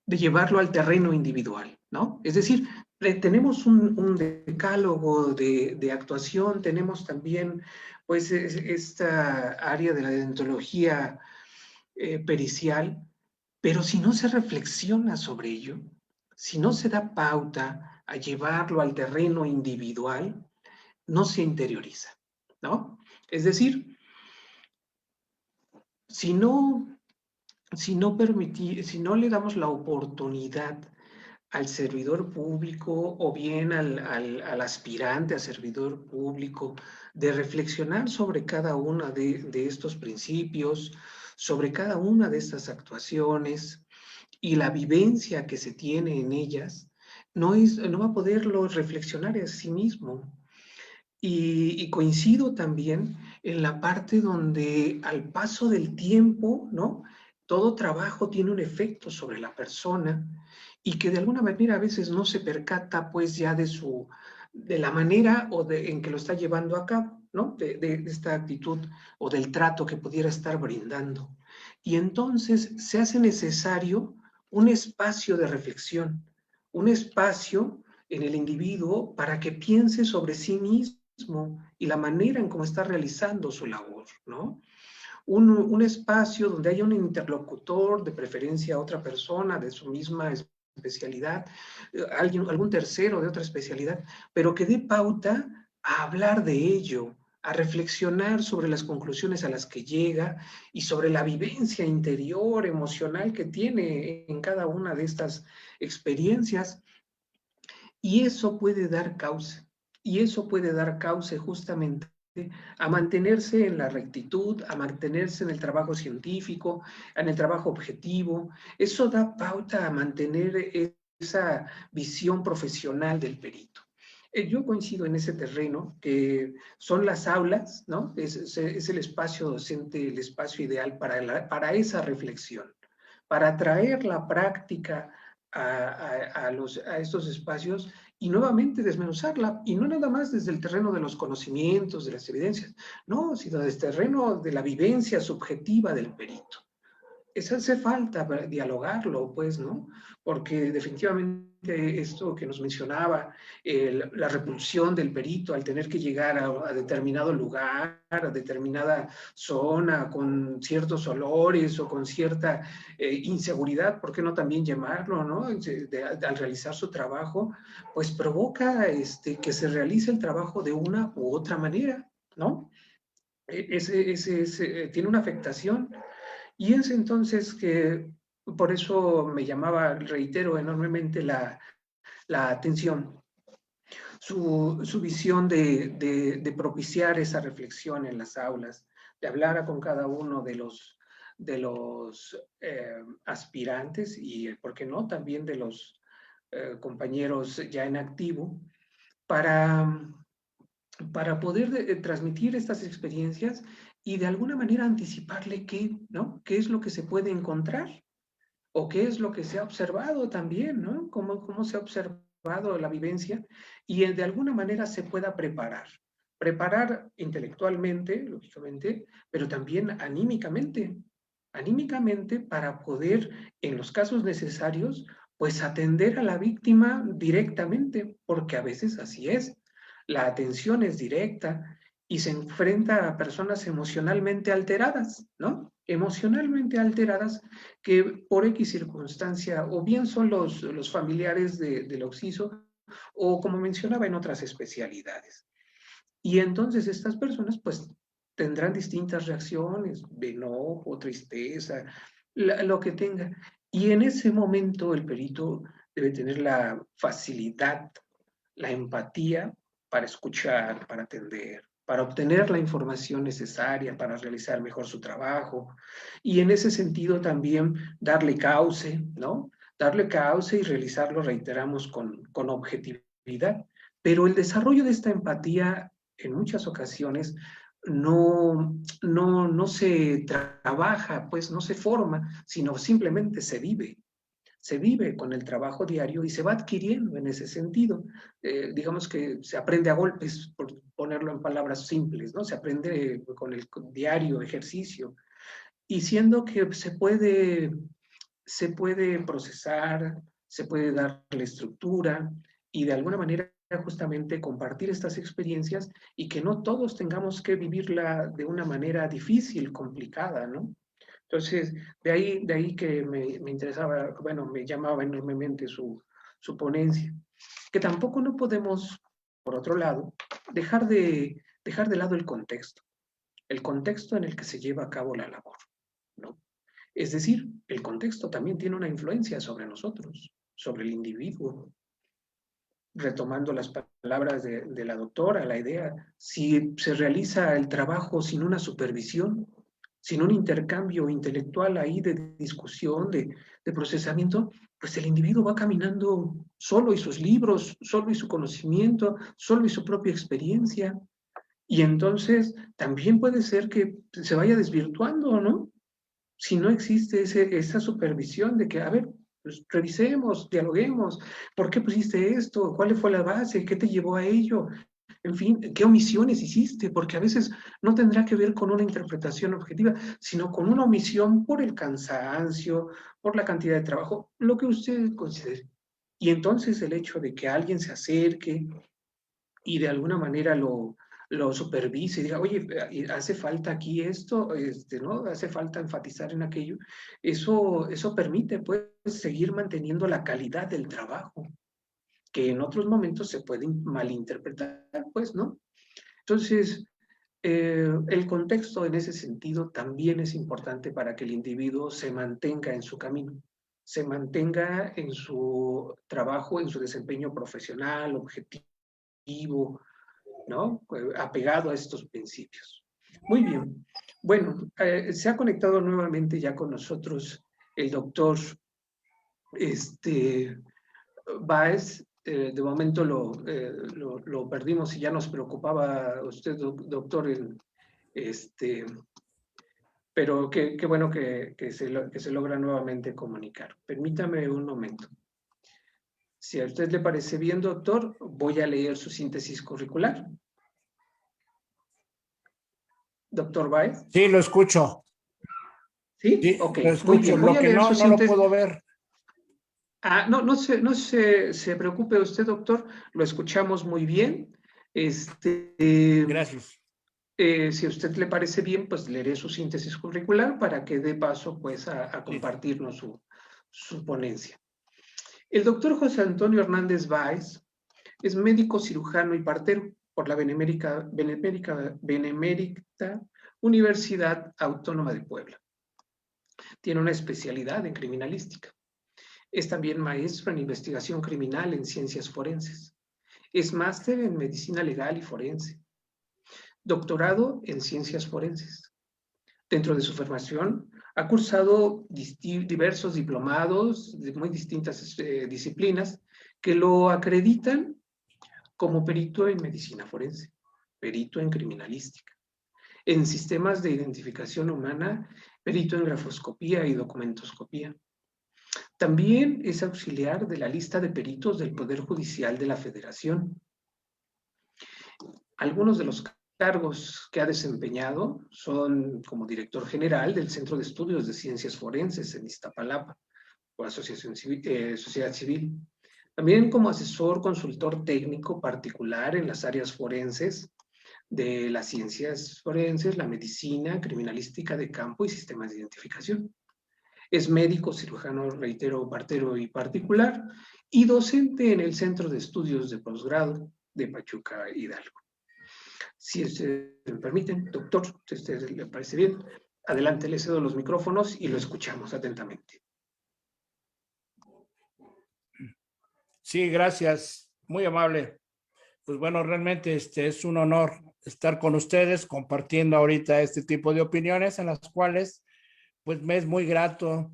de llevarlo al terreno individual, ¿no? Es decir, tenemos un decálogo de actuación, tenemos también, pues, esta área de la deontología pericial, pero si no se reflexiona sobre ello, si no se da pauta a llevarlo al terreno individual, no se interioriza, ¿no? Es decir, si no le damos la oportunidad al servidor público o bien al aspirante a servidor público de reflexionar sobre cada uno de estos principios, sobre cada una de estas actuaciones y la vivencia que se tiene en ellas, no va a poderlo reflexionar a sí mismo. Y coincido también en la parte donde al paso del tiempo, ¿no? Todo trabajo tiene un efecto sobre la persona y que de alguna manera a veces no se percata pues ya de la manera en que lo está llevando a cabo, ¿no? De esta actitud o del trato que pudiera estar brindando. Y entonces se hace necesario un espacio de reflexión, un espacio en el individuo para que piense sobre sí mismo y la manera en cómo está realizando su labor, ¿no? Un espacio donde haya un interlocutor, de preferencia otra persona de su misma especialidad, algún tercero de otra especialidad, pero que dé pauta a hablar de ello, a reflexionar sobre las conclusiones a las que llega y sobre la vivencia interior, emocional que tiene en cada una de estas experiencias. Y eso puede dar causa. Y eso puede dar causa justamente a mantenerse en la rectitud, a mantenerse en el trabajo científico, en el trabajo objetivo. Eso da pauta a mantener esa visión profesional del perito. Yo coincido en ese terreno, que son las aulas, ¿no? Es el espacio docente, el espacio ideal para esa reflexión, para traer la práctica a estos espacios y nuevamente desmenuzarla, y no nada más desde el terreno de los conocimientos, de las evidencias, no, sino desde el terreno de la vivencia subjetiva del perito. eso hace falta dialogarlo, pues, ¿no? Porque definitivamente esto que nos mencionaba, la repulsión del perito al tener que llegar a determinado lugar, a determinada zona, con ciertos olores o con cierta inseguridad, ¿por qué no también llamarlo, ¿no? Al realizar su trabajo, pues provoca que se realice el trabajo de una u otra manera, ¿no? Tiene una afectación. Y es entonces que, por eso me llamaba, reitero enormemente la atención, su visión de propiciar esa reflexión en las aulas, de hablar con cada uno de los aspirantes y, ¿por qué no?, también de los compañeros ya en activo, para poder transmitir estas experiencias y de alguna manera anticiparle qué, ¿no? ¿Qué es lo que se puede encontrar? ¿O qué es lo que se ha observado también, ¿no? ¿Cómo se ha observado la vivencia? Y de alguna manera se pueda preparar. Preparar intelectualmente, lógicamente, pero también anímicamente. Anímicamente para poder, en los casos necesarios, pues atender a la víctima directamente, porque a veces así es. La atención es directa y se enfrenta a personas emocionalmente alteradas, ¿no? Emocionalmente alteradas que por X circunstancia o bien son los familiares del occiso o como mencionaba en otras especialidades. Y entonces estas personas pues tendrán distintas reacciones, de enojo, tristeza, lo que tenga. Y en ese momento el perito debe tener la facilidad, la empatía para escuchar, para atender, para obtener la información necesaria para realizar mejor su trabajo. Y en ese sentido también darle cauce, ¿no? Darle cauce y realizarlo, reiteramos, con objetividad. Pero el desarrollo de esta empatía en muchas ocasiones no se trabaja, pues no se forma, sino simplemente se vive. Se vive con el trabajo diario y se va adquiriendo en ese sentido. Digamos que se aprende a golpes, por ponerlo en palabras simples, ¿no? Se aprende con el diario ejercicio. Y siendo que se puede procesar, se puede darle estructura y de alguna manera justamente compartir estas experiencias y que no todos tengamos que vivirla de una manera difícil, complicada, ¿no? Entonces, de ahí que me interesaba, bueno, me llamaba enormemente su ponencia. Que tampoco no podemos, por otro lado, dejar de lado el contexto en el que se lleva a cabo la labor, ¿no? Es decir, el contexto también tiene una influencia sobre nosotros, sobre el individuo. Retomando las palabras de la doctora, la idea, si se realiza el trabajo sin una supervisión, sin un intercambio intelectual ahí de discusión, de procesamiento, pues el individuo va caminando solo y sus libros, solo y su conocimiento, solo y su propia experiencia. Y entonces también puede ser que se vaya desvirtuando, ¿no? Si no existe esa supervisión de que, a ver, pues revisemos, dialoguemos, ¿por qué pusiste esto? ¿Cuál fue la base? ¿Qué te llevó a ello? En fin, ¿qué omisiones hiciste? Porque a veces no tendrá que ver con una interpretación objetiva, sino con una omisión por el cansancio, por la cantidad de trabajo, lo que usted considere. Y entonces el hecho de que alguien se acerque y de alguna manera lo supervise y diga, oye, hace falta aquí esto, ¿no? Hace falta enfatizar en aquello. Eso permite, pues, seguir manteniendo la calidad del trabajo, que en otros momentos se puede malinterpretar, pues, ¿no? Entonces, el contexto en ese sentido también es importante para que el individuo se mantenga en su camino, se mantenga en su trabajo, en su desempeño profesional, objetivo, ¿no? Apegado a estos principios. Muy bien. Bueno, se ha conectado nuevamente ya con nosotros el doctor Báez. De momento lo perdimos y ya nos preocupaba usted, doctor, pero qué bueno que se logra nuevamente comunicar. Permítame un momento. Si a usted le parece bien, doctor, voy a leer su síntesis curricular. Doctor Báez. Sí, lo escucho. ¿Sí? Sí, Ok, lo muy escucho. bien. Voy Lo a que leer no, su no lo síntesis. puedo ver. No se preocupe usted, doctor. Lo escuchamos muy bien. Gracias. Si a usted le parece bien, pues leeré su síntesis curricular para que dé paso pues a Sí. compartirnos su ponencia. El doctor José Antonio Hernández Báez es médico cirujano y partero por la Benemérita Universidad Autónoma de Puebla. Tiene una especialidad en criminalística. Es también maestro en investigación criminal en ciencias forenses. Es máster en medicina legal y forense. Doctorado en ciencias forenses. Dentro de su formación, ha cursado diversos diplomados de muy distintas disciplinas que lo acreditan como perito en medicina forense, perito en criminalística, en sistemas de identificación humana, perito en grafoscopía y documentoscopía. También es auxiliar de la lista de peritos del Poder Judicial de la Federación. Algunos de los cargos que ha desempeñado son como director general del Centro de Estudios de Ciencias Forenses en Iztapalapa, o Asociación Civil, Sociedad Civil. También como asesor consultor técnico particular en las áreas forenses de las ciencias forenses, la medicina, criminalística de campo y sistemas de identificación. Es médico, cirujano, reitero, partero y particular, y docente en el Centro de Estudios de Posgrado de Pachuca, Hidalgo. Si ustedes me permiten, doctor, si a ustedes le parece bien, adelante, le cedo los micrófonos y lo escuchamos atentamente. Sí, gracias. Muy amable. Pues bueno, realmente es un honor estar con ustedes compartiendo ahorita este tipo de opiniones en las cuales pues me es muy grato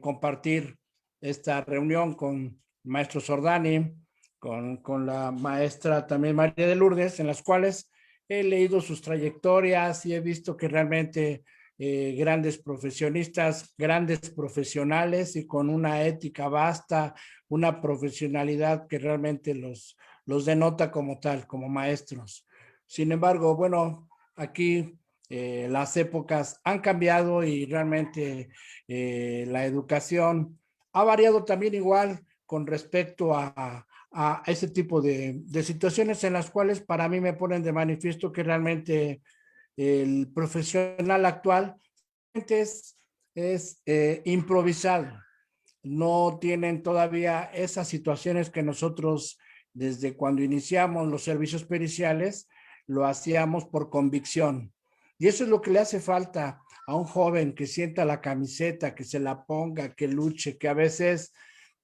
compartir esta reunión con el maestro Sordani, con la maestra también María de Lourdes, en las cuales he leído sus trayectorias y he visto que realmente grandes profesionistas, grandes profesionales y con una ética vasta, una profesionalidad que realmente los denota como tal, como maestros. Sin embargo, bueno, aquí las épocas han cambiado y realmente la educación ha variado también igual con respecto a ese tipo de situaciones en las cuales para mí me ponen de manifiesto que realmente el profesional actual es improvisado. No tienen todavía esas situaciones que nosotros desde cuando iniciamos los servicios periciales lo hacíamos por convicción. Y eso es lo que le hace falta a un joven que sienta la camiseta, que se la ponga, que luche, que a veces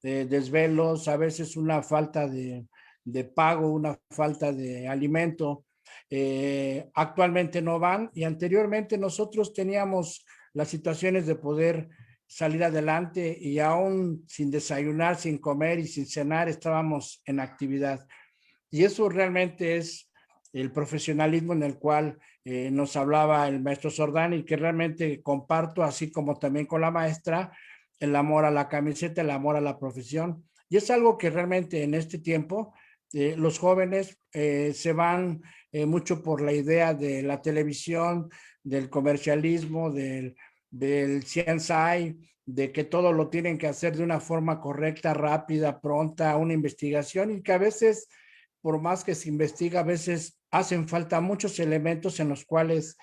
desvelos, a veces una falta de pago, una falta de alimento, actualmente no van y anteriormente nosotros teníamos las situaciones de poder salir adelante y aún sin desayunar, sin comer y sin cenar estábamos en actividad. Y eso realmente es el profesionalismo en el cual nos hablaba el maestro Sordani, que realmente comparto, así como también con la maestra, el amor a la camiseta, el amor a la profesión. Y es algo que realmente en este tiempo los jóvenes se van mucho por la idea de la televisión, del comercialismo, del CSI, de que todo lo tienen que hacer de una forma correcta, rápida, pronta, una investigación y que a veces, por más que se investiga, a veces hacen falta muchos elementos en los cuales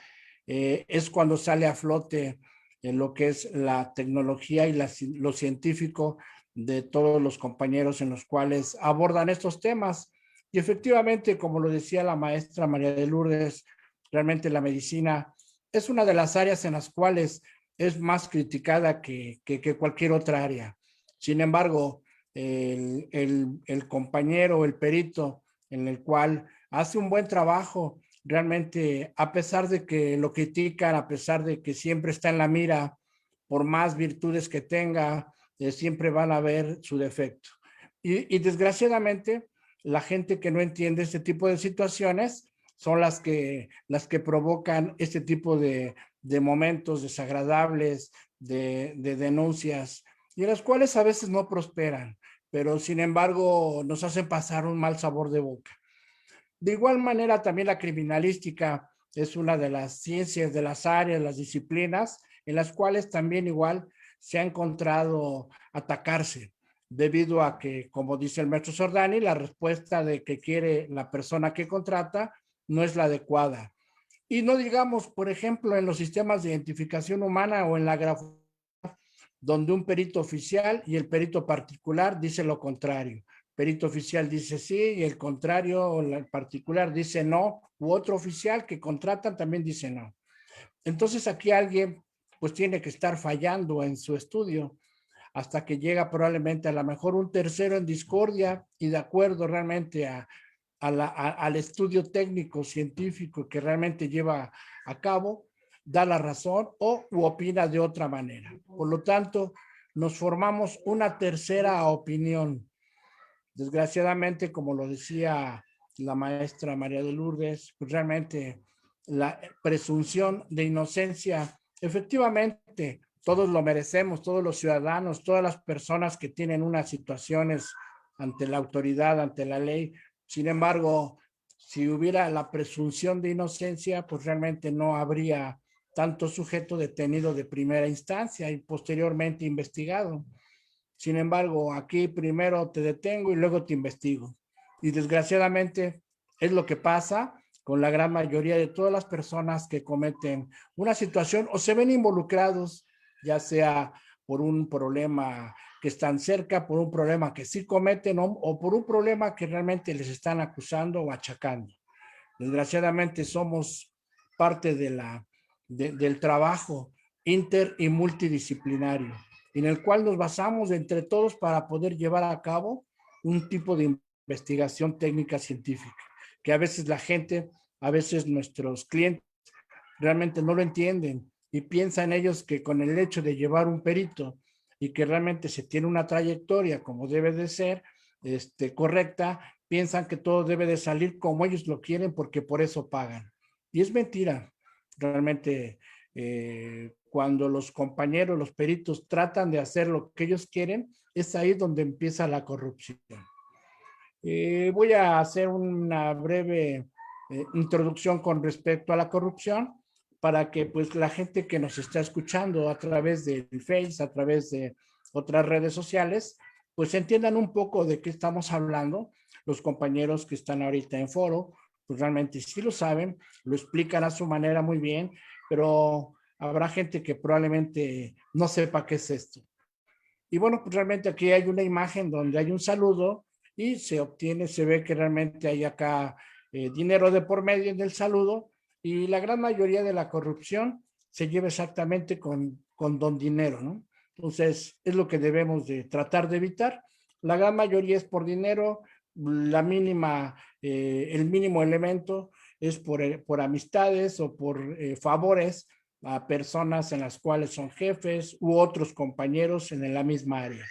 es cuando sale a flote en lo que es la tecnología y lo científico de todos los compañeros en los cuales abordan estos temas. Y efectivamente, como lo decía la maestra María de Lourdes, realmente la medicina es una de las áreas en las cuales es más criticada que cualquier otra área. Sin embargo, el compañero, el perito, en el cual hace un buen trabajo, realmente, a pesar de que lo critican, a pesar de que siempre está en la mira, por más virtudes que tenga, siempre van a ver su defecto. Y desgraciadamente, la gente que no entiende este tipo de situaciones son las que provocan este tipo de momentos desagradables, de denuncias, y las cuales a veces no prosperan, pero sin embargo nos hacen pasar un mal sabor de boca. De igual manera, también la criminalística es una de las ciencias, de las áreas, las disciplinas en las cuales también igual se ha encontrado atacarse, debido a que, como dice el maestro Sordani, la respuesta de que quiere la persona que contrata no es la adecuada. Y no digamos, por ejemplo, en los sistemas de identificación humana o en la grafología, donde un perito oficial y el perito particular dice lo contrario. Perito oficial dice sí y el contrario o el particular dice no, u otro oficial que contratan también dice no. Entonces aquí alguien pues tiene que estar fallando en su estudio hasta que llega probablemente a lo mejor un tercero en discordia y de acuerdo realmente al estudio técnico científico que realmente lleva a cabo, da la razón u opina de otra manera. Por lo tanto, nos formamos una tercera opinión. Desgraciadamente, como lo decía la maestra María de Lourdes, pues realmente la presunción de inocencia, efectivamente, todos lo merecemos, todos los ciudadanos, todas las personas que tienen unas situaciones ante la autoridad, ante la ley. Sin embargo, si hubiera la presunción de inocencia, pues realmente no habría tanto sujeto detenido de primera instancia y posteriormente investigado. Sin embargo, aquí primero te detengo y luego te investigo. Y desgraciadamente es lo que pasa con la gran mayoría de todas las personas que cometen una situación o se ven involucrados, ya sea por un problema que están cerca, por un problema que sí cometen o por un problema que realmente les están acusando o achacando. Desgraciadamente somos parte del trabajo inter y multidisciplinario, en el cual nos basamos entre todos para poder llevar a cabo un tipo de investigación técnica científica, que a veces la gente, a veces nuestros clientes realmente no lo entienden y piensan ellos que con el hecho de llevar un perito y que realmente se tiene una trayectoria como debe de ser, correcta, piensan que todo debe de salir como ellos lo quieren porque por eso pagan. Y es mentira. Realmente cuando los compañeros, los peritos tratan de hacer lo que ellos quieren, es ahí donde empieza la corrupción. Voy a hacer una breve introducción con respecto a la corrupción para que pues la gente que nos está escuchando a través del Face, a través de otras redes sociales, pues entiendan un poco de qué estamos hablando. Los compañeros que están ahorita en foro, pues realmente sí lo saben, lo explican a su manera muy bien, pero habrá gente que probablemente no sepa qué es esto. Y bueno, pues realmente aquí hay una imagen donde hay un saludo y se obtiene, se ve que realmente hay acá dinero de por medio en el saludo y la gran mayoría de la corrupción se lleva exactamente con don dinero, ¿no? Entonces, es lo que debemos de tratar de evitar. La gran mayoría es por dinero, la mínima, el mínimo elemento es por amistades o por favores a personas en las cuales son jefes u otros compañeros en la misma área.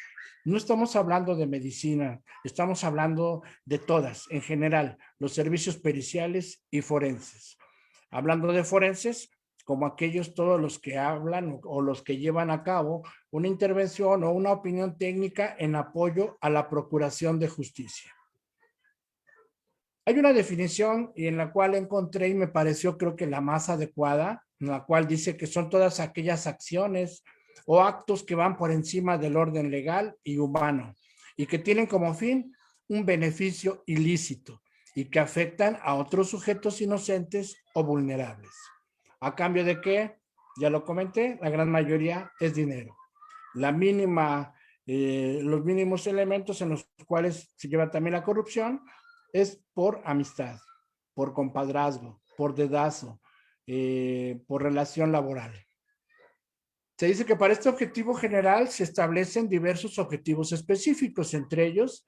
No estamos hablando de medicina, estamos hablando de todas, en general, los servicios periciales y forenses. Hablando de forenses, como aquellos todos los que hablan o los que llevan a cabo una intervención o una opinión técnica en apoyo a la procuración de justicia. Hay una definición y en la cual encontré y me pareció creo que la más adecuada, en la cual dice que son todas aquellas acciones o actos que van por encima del orden legal y humano y que tienen como fin un beneficio ilícito y que afectan a otros sujetos inocentes o vulnerables. ¿A cambio de qué? Ya lo comenté, la gran mayoría es dinero. La mínima, los mínimos elementos en los cuales se lleva también la corrupción es por amistad, por compadrazgo, por dedazo, por relación laboral. Se dice que para este objetivo general se establecen diversos objetivos específicos, entre ellos,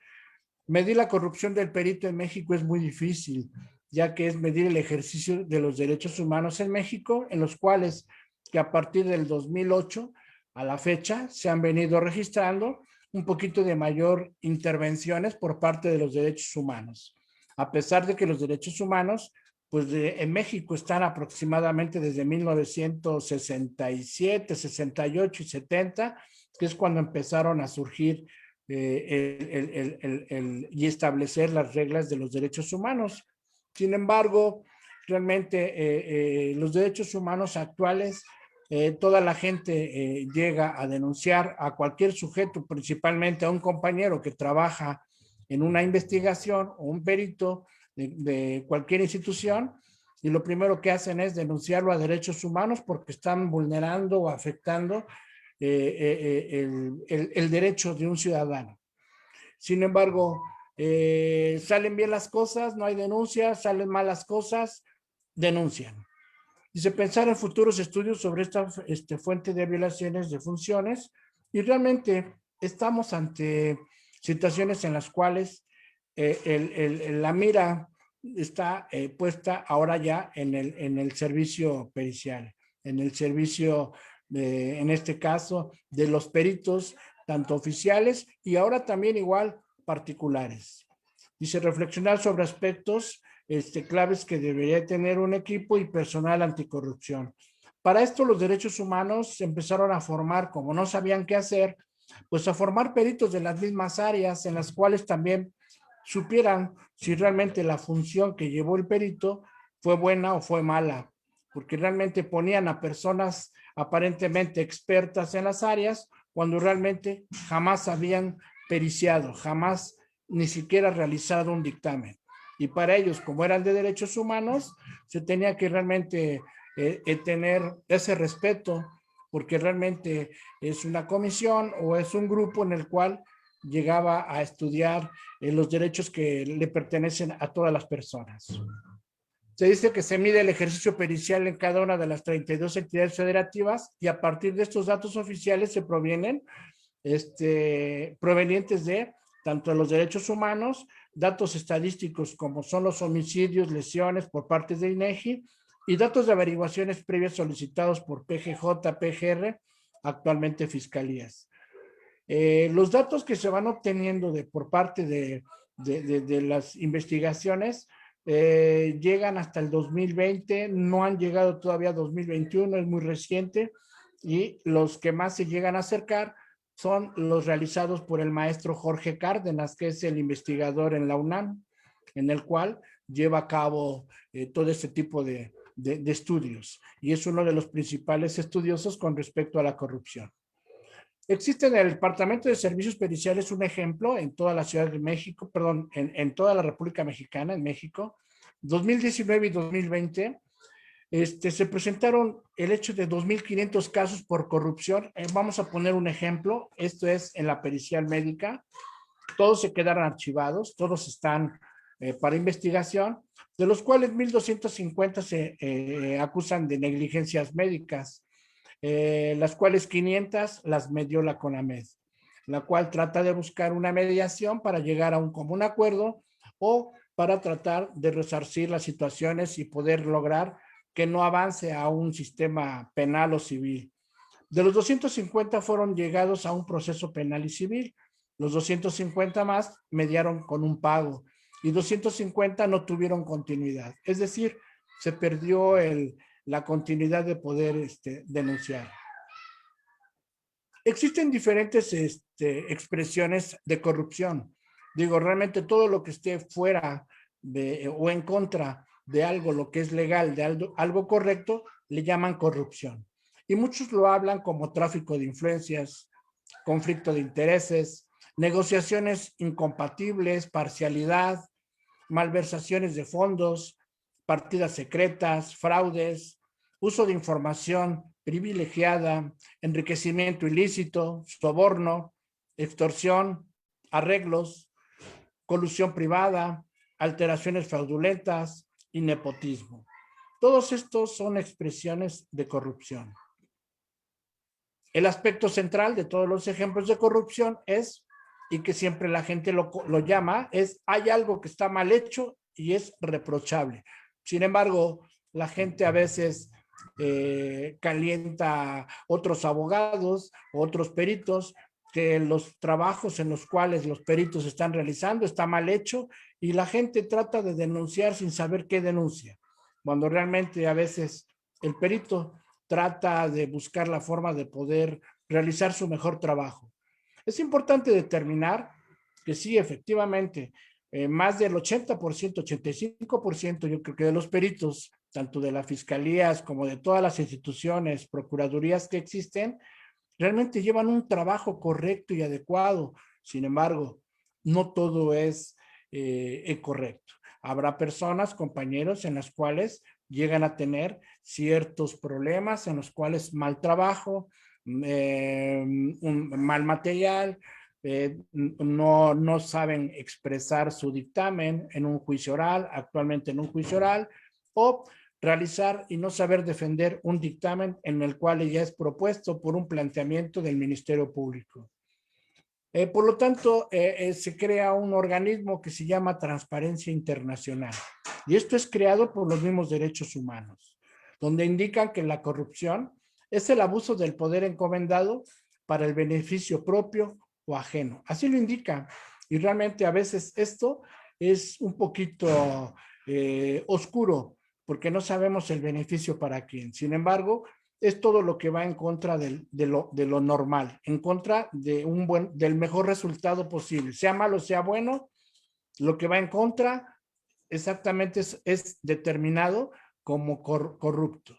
medir la corrupción del perito en México es muy difícil, ya que es medir el ejercicio de los derechos humanos en México, en los cuales que a partir del 2008 a la fecha se han venido registrando un poquito de mayor intervenciones por parte de los derechos humanos. A pesar de que los derechos humanos, pues en México están aproximadamente desde 1967, 68 y 70, que es cuando empezaron a surgir y establecer las reglas de los derechos humanos. Sin embargo, realmente los derechos humanos actuales toda la gente llega a denunciar a cualquier sujeto, principalmente a un compañero que trabaja en una investigación o un perito de cualquier institución, y lo primero que hacen es denunciarlo a derechos humanos porque están vulnerando o afectando el derecho de un ciudadano. Sin embargo, salen bien las cosas, no hay denuncias, salen mal las cosas, denuncian. Dice, pensar en futuros estudios sobre esta fuente de violaciones de funciones, y realmente estamos ante situaciones en las cuales la mira está puesta ahora ya en el servicio pericial, en el servicio, en este caso, de los peritos, tanto oficiales y ahora también igual particulares. Dice, reflexionar sobre aspectos claves que debería tener un equipo y personal anticorrupción. Para esto los derechos humanos se empezaron a formar, como no sabían qué hacer, pues a formar peritos de las mismas áreas en las cuales también supieran si realmente la función que llevó el perito fue buena o fue mala, porque realmente ponían a personas aparentemente expertas en las áreas cuando realmente jamás habían periciado, jamás ni siquiera realizado un dictamen. Y para ellos, como eran de derechos humanos, se tenía que realmente tener ese respeto, porque realmente es una comisión o es un grupo en el cual llegaba a estudiar los derechos que le pertenecen a todas las personas. Se dice que se mide el ejercicio pericial en cada una de las 32 entidades federativas y a partir de estos datos oficiales se provienen provenientes de tanto de los derechos humanos, datos estadísticos como son los homicidios, lesiones por parte de INEGI y datos de averiguaciones previas solicitados por PGJ, PGR, actualmente fiscalías. Los datos que se van obteniendo por parte de las investigaciones llegan hasta el 2020, no han llegado todavía a 2021, es muy reciente, y los que más se llegan a acercar son los realizados por el maestro Jorge Cárdenas, que es el investigador en la UNAM, en el cual lleva a cabo todo este tipo de estudios, y es uno de los principales estudiosos con respecto a la corrupción. Existe en el Departamento de Servicios Periciales un ejemplo en toda la Ciudad de México, perdón, en toda la República Mexicana, en México, 2019 y 2020, se presentaron el hecho de 2.500 casos por corrupción. Vamos a poner un ejemplo, esto es en la pericial médica, todos se quedaron archivados, todos están para investigación, de los cuales 1.250 se acusan de negligencias médicas, las cuales 500 las medió la CONAMED, la cual trata de buscar una mediación para llegar a un común acuerdo o para tratar de resarcir las situaciones y poder lograr que no avance a un sistema penal o civil. De los 250 fueron llegados a un proceso penal y civil, los 250 más mediaron con un pago y 250 no tuvieron continuidad, es decir, se perdió la continuidad de poder denunciar. Existen diferentes expresiones de corrupción. Digo, realmente todo lo que esté fuera o en contra de algo, lo que es legal, de algo correcto, le llaman corrupción. Y muchos lo hablan como tráfico de influencias, conflicto de intereses, negociaciones incompatibles, parcialidad, malversaciones de fondos, partidas secretas, fraudes, uso de información privilegiada, enriquecimiento ilícito, soborno, extorsión, arreglos, colusión privada, alteraciones fraudulentas y nepotismo. Todos estos son expresiones de corrupción. El aspecto central de todos los ejemplos de corrupción es, y que siempre la gente lo llama, es hay algo que está mal hecho y es reprochable. Sin embargo, la gente a veces calienta a otros abogados, otros peritos, que los trabajos en los cuales los peritos están realizando está mal hecho y la gente trata de denunciar sin saber qué denuncia, cuando realmente a veces el perito trata de buscar la forma de poder realizar su mejor trabajo. Es importante determinar que sí, efectivamente, más del 80%, 85%, yo creo que de los peritos tanto de las fiscalías como de todas las instituciones, procuradurías que existen, realmente llevan un trabajo correcto y adecuado. Sin embargo, no todo es correcto. Habrá personas, compañeros, en las cuales llegan a tener ciertos problemas, en los cuales mal trabajo, un mal material, no saben expresar su dictamen en un juicio oral, actualmente en un juicio oral, o realizar y no saber defender un dictamen en el cual ya es propuesto por un planteamiento del Ministerio Público. Por lo tanto, se crea un organismo que se llama Transparencia Internacional. Y esto es creado por los mismos derechos humanos, donde indican que la corrupción es el abuso del poder encomendado para el beneficio propio o ajeno. Así lo indica. Y realmente a veces esto es un poquito oscuro, porque no sabemos el beneficio para quién. Sin embargo, es todo lo que va en contra de lo normal, en contra de del mejor resultado posible, sea malo, sea bueno, lo que va en contra exactamente es determinado como corrupto.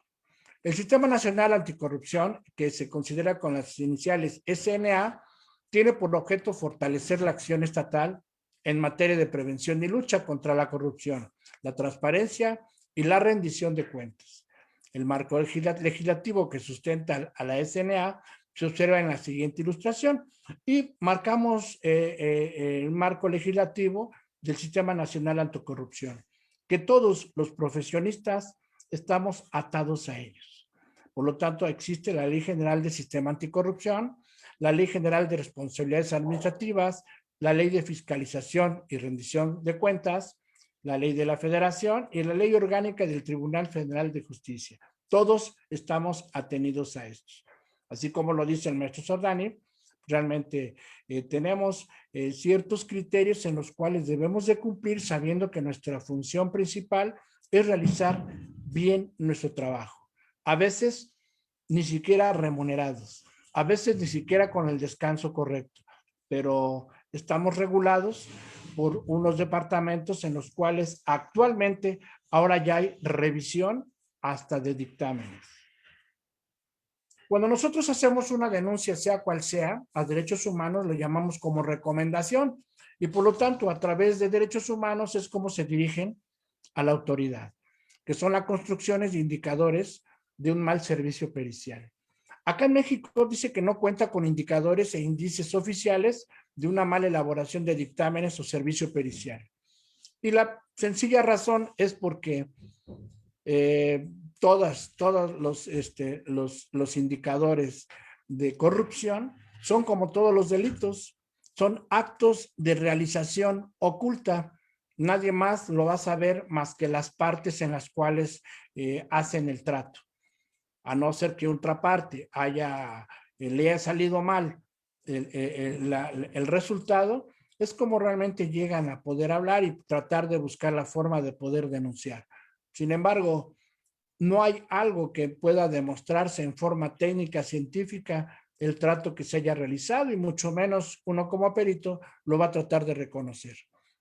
El Sistema Nacional Anticorrupción, que se considera con las iniciales SNA, tiene por objeto fortalecer la acción estatal en materia de prevención y lucha contra la corrupción, la transparencia y la rendición de cuentas. El marco legislativo que sustenta a la SNA se observa en la siguiente ilustración y marcamos el marco legislativo del Sistema Nacional Anticorrupción, que todos los profesionistas estamos atados a ellos. Por lo tanto, existe la Ley General del Sistema Anticorrupción, la Ley General de Responsabilidades Administrativas, la Ley de Fiscalización y Rendición de Cuentas, la Ley de la Federación y la Ley Orgánica del Tribunal Federal de Justicia. Todos estamos atenidos a estos. Así como lo dice el maestro Sordani, realmente tenemos ciertos criterios en los cuales debemos de cumplir sabiendo que nuestra función principal es realizar bien nuestro trabajo. A veces ni siquiera remunerados, a veces ni siquiera con el descanso correcto, pero estamos regulados por unos departamentos en los cuales actualmente ahora ya hay revisión hasta de dictámenes. Cuando nosotros hacemos una denuncia, sea cual sea, a derechos humanos lo llamamos como recomendación y por lo tanto a través de derechos humanos es como se dirigen a la autoridad, que son las construcciones de indicadores de un mal servicio pericial. Acá en México dice que no cuenta con indicadores e índices oficiales de una mala elaboración de dictámenes o servicio pericial. Y la sencilla razón es porque todos los indicadores de corrupción son como todos los delitos, son actos de realización oculta. Nadie más lo va a saber más que las partes en las cuales hacen el trato. A no ser que otra parte le haya salido mal el resultado, es como realmente llegan a poder hablar y tratar de buscar la forma de poder denunciar. Sin embargo, no hay algo que pueda demostrarse en forma técnica, científica, el trato que se haya realizado y mucho menos uno como perito lo va a tratar de reconocer.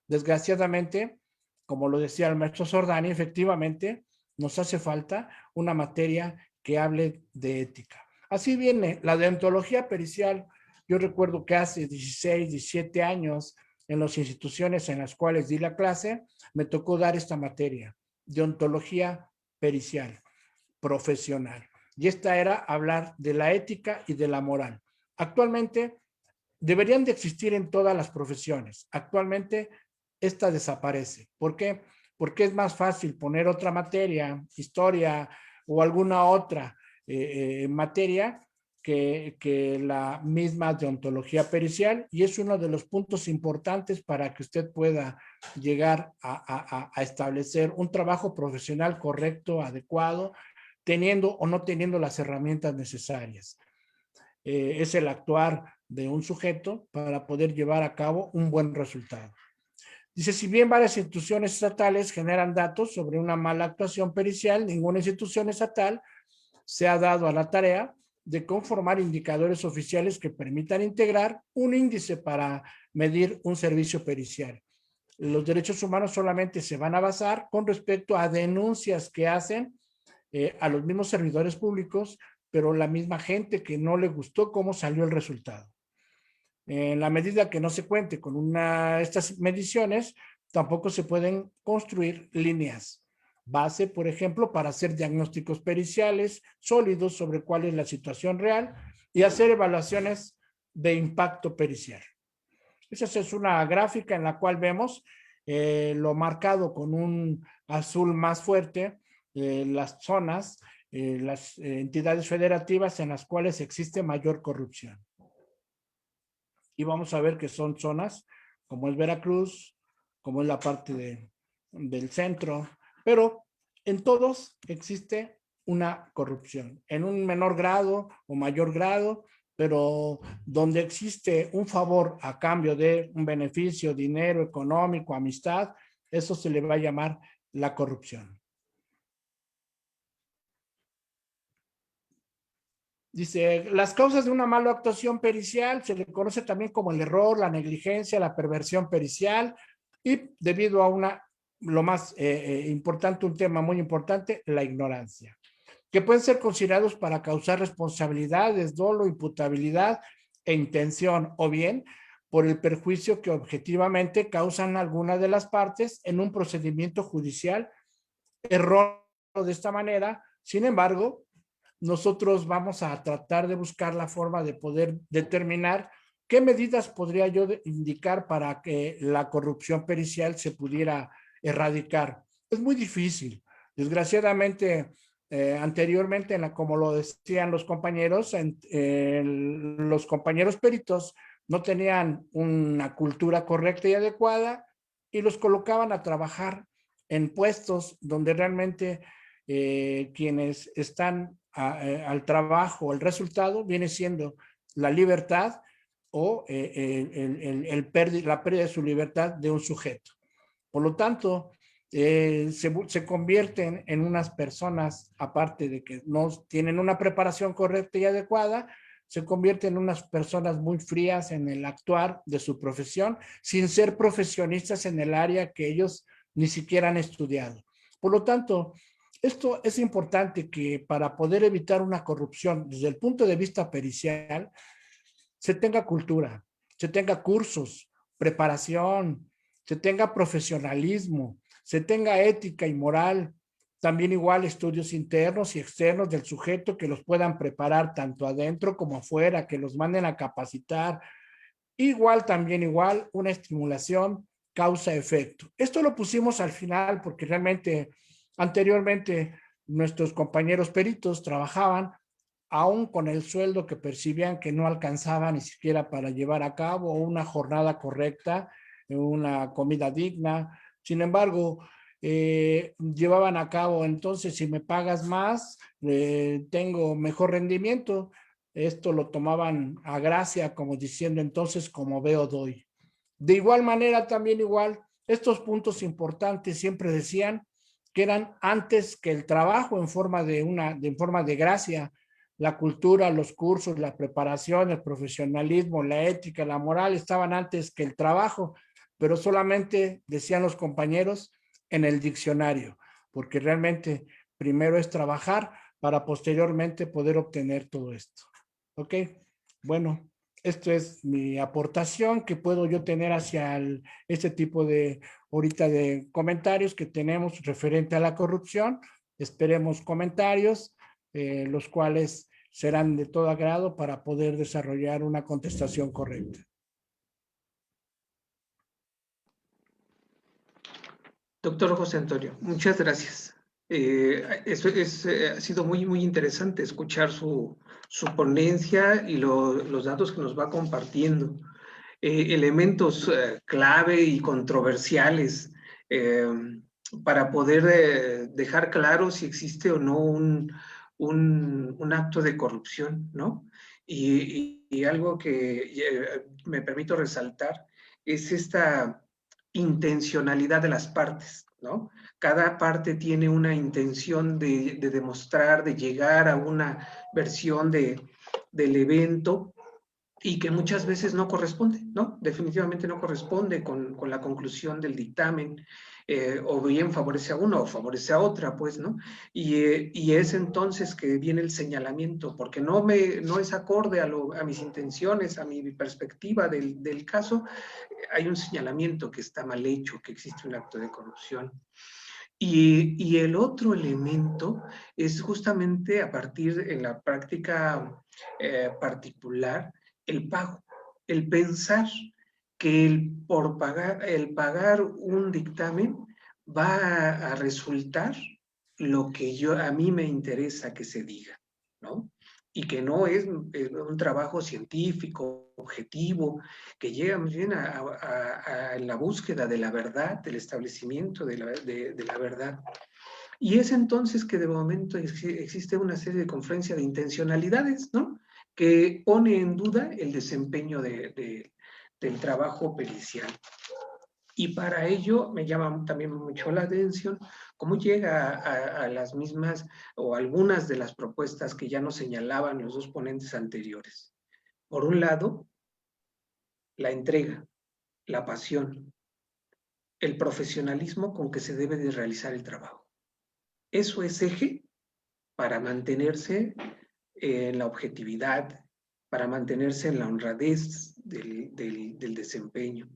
Desgraciadamente, como lo decía el maestro Sordani, efectivamente nos hace falta una materia que hable de ética. Así viene la deontología pericial. Yo recuerdo que hace 16, 17 años en las instituciones en las cuales di la clase, me tocó dar esta materia, deontología pericial, profesional. Y esta era hablar de la ética y de la moral. Actualmente deberían de existir en todas las profesiones. Actualmente esta desaparece. ¿Por qué? Porque es más fácil poner otra materia, historia o alguna otra materia que la misma deontología pericial, y es uno de los puntos importantes para que usted pueda llegar a establecer un trabajo profesional correcto, adecuado, teniendo o no teniendo las herramientas necesarias. Es el actuar de un sujeto para poder llevar a cabo un buen resultado. Dice, si bien varias instituciones estatales generan datos sobre una mala actuación pericial, ninguna institución estatal se ha dado a la tarea de conformar indicadores oficiales que permitan integrar un índice para medir un servicio pericial. los derechos humanos solamente se van a basar con respecto a denuncias que hacen a los mismos servidores públicos, pero la misma gente que no le gustó cómo salió el resultado. En la medida que no se cuente con estas mediciones, tampoco se pueden construir líneas base, por ejemplo, para hacer diagnósticos periciales sólidos sobre cuál es la situación real y hacer evaluaciones de impacto pericial. Esa es una gráfica en la cual vemos lo marcado con un azul más fuerte, las zonas, las entidades federativas en las cuales existe mayor corrupción. Y vamos a ver que son zonas como es Veracruz, como es la parte del centro, pero en todos existe una corrupción, en un menor grado o mayor grado, pero donde existe un favor a cambio de un beneficio, dinero, económico, amistad, eso se le va a llamar la corrupción. Dice, las causas de una mala actuación pericial se le conoce también como el error, la negligencia, la perversión pericial y debido a lo más importante, un tema muy importante, la ignorancia, que pueden ser considerados para causar responsabilidades, dolo, imputabilidad e intención, o bien por el perjuicio que objetivamente causan alguna de las partes en un procedimiento judicial erróneo de esta manera. Sin embargo, nosotros vamos a tratar de buscar la forma de poder determinar qué medidas podría yo indicar para que la corrupción pericial se pudiera erradicar. Es muy difícil. Desgraciadamente, anteriormente, como lo decían los compañeros, los compañeros peritos no tenían una cultura correcta y adecuada y los colocaban a trabajar en puestos donde realmente quienes están al trabajo, el resultado viene siendo la libertad o la pérdida de su libertad de un sujeto. Por lo tanto, se convierten en unas personas, aparte de que no tienen una preparación correcta y adecuada, se convierten en unas personas muy frías en el actuar de su profesión, sin ser profesionistas en el área que ellos ni siquiera han estudiado. Por lo tanto, esto es importante que para poder evitar una corrupción desde el punto de vista pericial, se tenga cultura, se tenga cursos, preparación, se tenga profesionalismo, se tenga ética y moral, también igual estudios internos y externos del sujeto que los puedan preparar tanto adentro como afuera, que los manden a capacitar. Igual, una estimulación causa-efecto. Esto lo pusimos al final porque realmente anteriormente nuestros compañeros peritos trabajaban aún con el sueldo que percibían que no alcanzaba ni siquiera para llevar a cabo una jornada correcta, una comida digna. Sin embargo, llevaban a cabo, entonces si me pagas más, tengo mejor rendimiento. Esto lo tomaban a gracia, como diciendo entonces como veo doy. De igual manera, también estos puntos importantes siempre decían que eran antes que el trabajo en forma de gracia, la cultura, los cursos, la preparación, el profesionalismo, la ética, la moral estaban antes que el trabajo, pero solamente decían los compañeros en el diccionario, porque realmente primero es trabajar para posteriormente poder obtener todo esto. ¿Ok? Bueno, esto es mi aportación que puedo yo tener hacia este tipo de comentarios que tenemos referente a la corrupción. Esperemos comentarios, los cuales serán de todo agrado para poder desarrollar una contestación correcta. Doctor José Antonio, muchas gracias. Ha sido muy, muy interesante escuchar su ponencia y los datos que nos va compartiendo. Elementos clave y controversiales para poder dejar claro si existe o no un acto de corrupción, ¿no? Y algo que me permito resaltar es esta intencionalidad de las partes, ¿no? Cada parte tiene una intención de demostrar, de llegar a una versión del evento y que muchas veces no corresponde, ¿no? Definitivamente no corresponde con la conclusión del dictamen, o bien favorece a uno o favorece a otra, pues, ¿no? Y es entonces que viene el señalamiento, porque no es acorde a mis intenciones, a mi perspectiva del caso. Hay un señalamiento que está mal hecho, que existe un acto de corrupción. Y el otro elemento es justamente a partir en la práctica particular, el pago, el pensar que el pagar un dictamen va a resultar lo que a mí me interesa que se diga, ¿no? Y que no es un trabajo científico, objetivo, que llega más bien a la búsqueda de la verdad, del establecimiento de la verdad. Y es entonces que de momento existe una serie de confluencia de intencionalidades, ¿no? Que pone en duda el desempeño del trabajo pericial. Y para ello me llama también mucho la atención cómo llega a las mismas o algunas de las propuestas que ya nos señalaban los dos ponentes anteriores. Por un lado, la entrega, la pasión, el profesionalismo con que se debe de realizar el trabajo. Eso es eje para mantenerse en la objetividad, para mantenerse en la honradez del desempeño.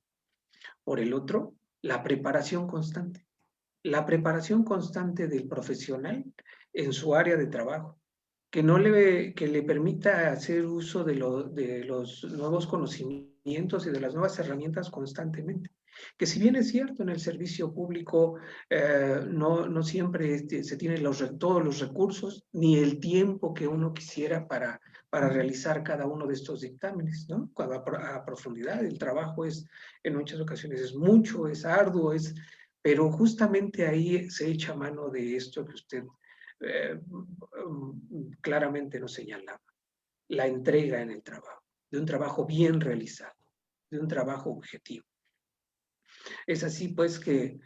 Por el otro, la preparación constante. La preparación constante del profesional en su área de trabajo, que le permita hacer uso de los nuevos conocimientos y de las nuevas herramientas constantemente. Que si bien es cierto, en el servicio público no siempre se tienen todos los recursos ni el tiempo que uno quisiera para realizar cada uno de estos dictámenes, ¿no? A profundidad, el trabajo en muchas ocasiones es mucho, es arduo, pero justamente ahí se echa mano de esto que usted claramente nos señalaba, la entrega en el trabajo, de un trabajo bien realizado, de un trabajo objetivo. Es así pues que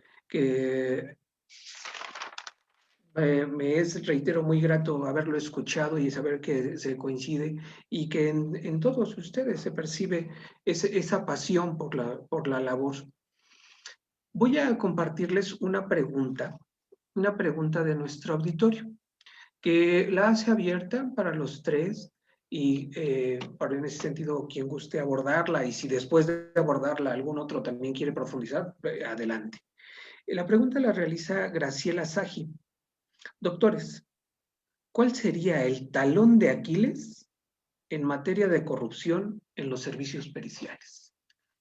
me es, reitero, muy grato haberlo escuchado y saber que se coincide y que en todos ustedes se percibe esa pasión por la labor. Voy a compartirles una pregunta de nuestro auditorio, que la hace abierta para los tres y para en ese sentido quien guste abordarla y si después de abordarla algún otro también quiere profundizar, adelante. La pregunta la realiza Graciela Saji. Doctores, ¿cuál sería el talón de Aquiles en materia de corrupción en los servicios periciales?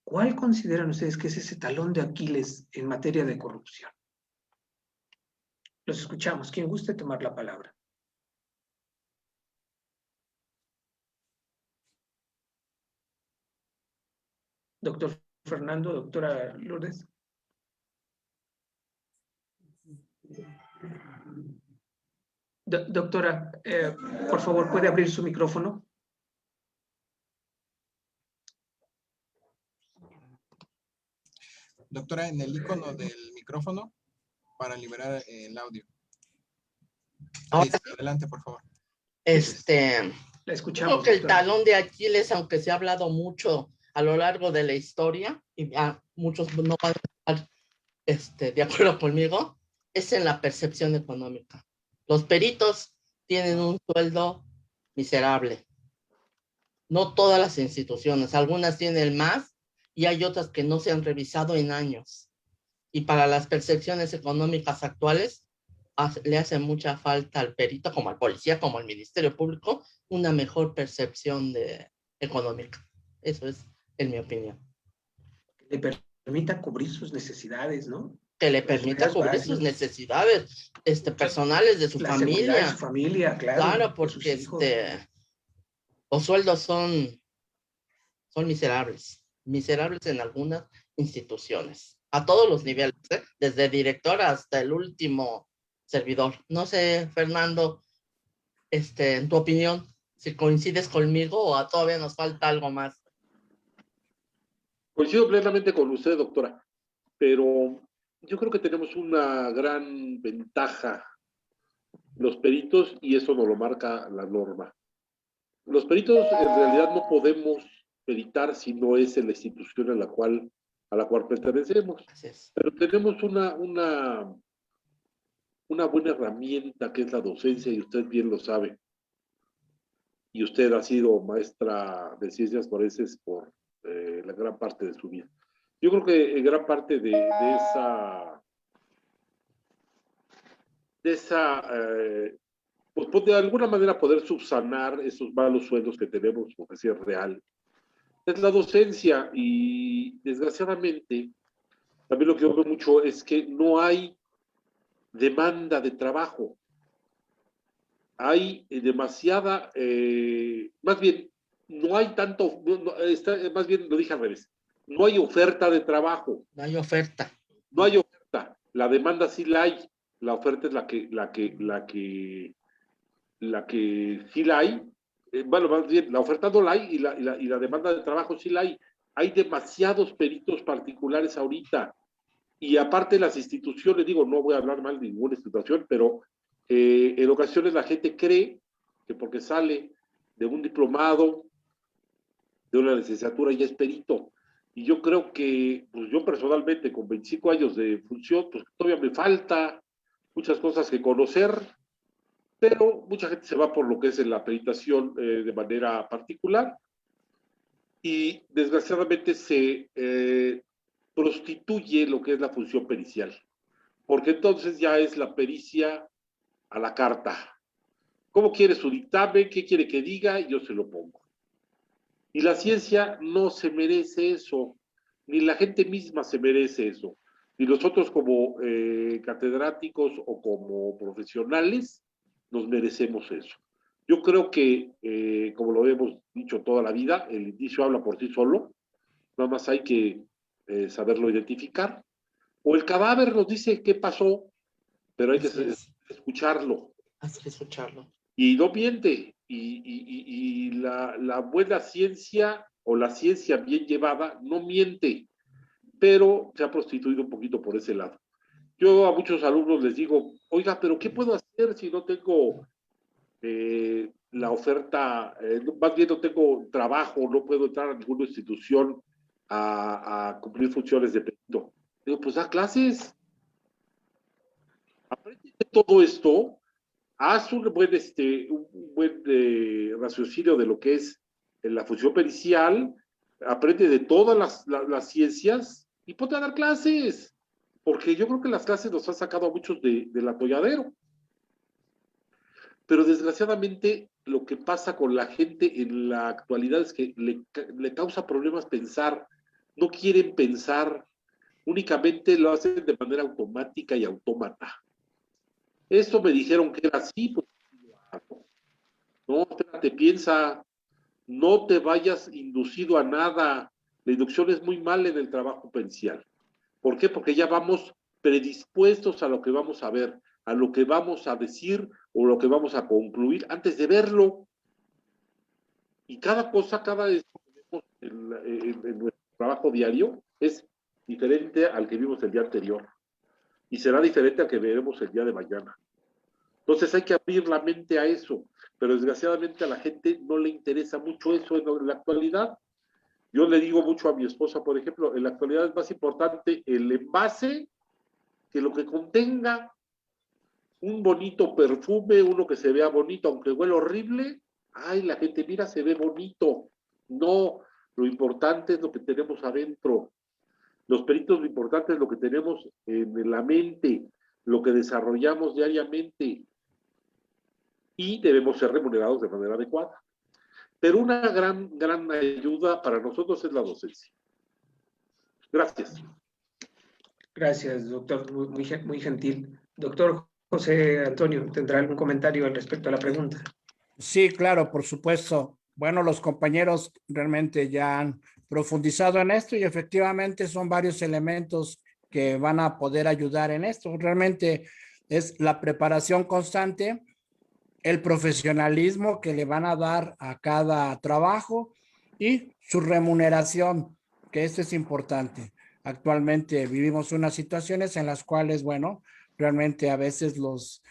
¿Cuál consideran ustedes que es ese talón de Aquiles en materia de corrupción? Los escuchamos. ¿Quién guste tomar la palabra? Doctor Fernando, doctora Lourdes. Doctora, por favor, ¿puede abrir su micrófono? Doctora, en el icono del micrófono para liberar el audio. Ahí está, adelante, por favor. La escuchamos. Creo que el doctora. talón de Aquiles, aunque se ha hablado mucho a lo largo de la historia, y muchos no van a estar de acuerdo conmigo, es en la percepción económica. Los peritos tienen un sueldo miserable. No todas las instituciones, algunas tienen más y hay otras que no se han revisado en años. Y para las percepciones económicas actuales, le hace mucha falta al perito, como al policía, como al Ministerio Público, una mejor percepción económica. Eso es, en mi opinión. Le permita cubrir sus necesidades, ¿no? Que le permita cubrir sus necesidades personales de su la familia. Seguridad de su familia, claro. Claro, porque los sueldos son miserables en algunas instituciones, a todos los niveles, desde director hasta el último servidor. No sé, Fernando, en tu opinión, si coincides conmigo o todavía nos falta algo más. Coincido plenamente con usted, doctora, pero yo creo que tenemos una gran ventaja los peritos y eso nos lo marca la norma. Los peritos en realidad no podemos peritar si no es en la institución a la cual pertenecemos. Así es. Pero tenemos una buena herramienta que es la docencia, y usted bien lo sabe. Y usted ha sido maestra de ciencias forenses por la gran parte de su vida. Yo creo que gran parte de pues de alguna manera poder subsanar esos malos sueldos que tenemos, porque sí es real, es la docencia. Y desgraciadamente, también lo que yo veo mucho es que no hay demanda de trabajo. Hay demasiada, más bien, no hay tanto, más bien lo dije al revés, no hay oferta de trabajo. No hay oferta. No hay oferta, la demanda sí la hay, la oferta es la que sí la hay. Bueno, más bien, la oferta no la hay y la demanda de trabajo sí la hay. Hay demasiados peritos particulares ahorita. Y aparte las instituciones, digo, no voy a hablar mal de ninguna institución, pero en ocasiones la gente cree que porque sale de un diplomado, de una licenciatura, ya es perito. Y yo creo que, pues yo personalmente, con 25 años de función, pues todavía me falta muchas cosas que conocer, pero mucha gente se va por lo que es en la peritación de manera particular, y desgraciadamente se prostituye lo que es la función pericial, porque entonces ya es la pericia a la carta. ¿Cómo quiere su dictamen? ¿Qué quiere que diga? Yo se lo pongo. Y la ciencia no se merece eso, ni la gente misma se merece eso, ni nosotros como catedráticos o como profesionales nos merecemos eso. Yo creo que, como lo hemos dicho toda la vida, el indicio habla por sí solo, nada más hay que saberlo identificar. O el cadáver nos dice qué pasó, pero hay que escucharlo. Hay que escucharlo. Y no miente. Y la buena ciencia o la ciencia bien llevada no miente, pero se ha prostituido un poquito por ese lado. Yo a muchos alumnos les digo, oiga, pero ¿qué puedo hacer si no tengo la oferta, más bien no tengo trabajo, no puedo entrar a ninguna institución a cumplir funciones de perito? Digo, pues da clases. Aprende de todo esto, haz un buen raciocinio de lo que es la función pericial, aprende de todas las ciencias y ponte a dar clases, porque yo creo que las clases nos han sacado a muchos del atolladero. Pero desgraciadamente lo que pasa con la gente en la actualidad es que le causa problemas pensar, no quieren pensar, únicamente lo hacen de manera automática y autómata. Esto me dijeron que era así, pues no, espérate, piensa, no te vayas inducido a nada. La inducción es muy mala en el trabajo pericial. ¿Por qué? Porque ya vamos predispuestos a lo que vamos a ver, a lo que vamos a decir o lo que vamos a concluir antes de verlo. Y cada cosa, cada eso que vemos en nuestro trabajo diario es diferente al que vimos el día anterior. Y será diferente al que veremos el día de mañana. Entonces hay que abrir la mente a eso, pero desgraciadamente a la gente no le interesa mucho eso en la actualidad. Yo le digo mucho a mi esposa, por ejemplo, en la actualidad es más importante el envase que lo que contenga. Un bonito perfume, uno que se vea bonito, aunque huele horrible, ay, la gente mira, se ve bonito. No, lo importante es lo que tenemos adentro. Los peritos, lo importante es lo que tenemos en la mente, lo que desarrollamos diariamente, y debemos ser remunerados de manera adecuada. Pero una gran ayuda para nosotros es la docencia. Gracias. Gracias, doctor, muy gentil. Doctor José Antonio, ¿tendrá algún comentario al respecto a la pregunta? Sí, claro, por supuesto. Bueno, los compañeros realmente ya han profundizado en esto y efectivamente son varios elementos que van a poder ayudar en esto. Realmente es la preparación constante, el profesionalismo que le van a dar a cada trabajo y su remuneración, que esto es importante. Actualmente vivimos unas situaciones en las cuales, bueno, realmente a veces los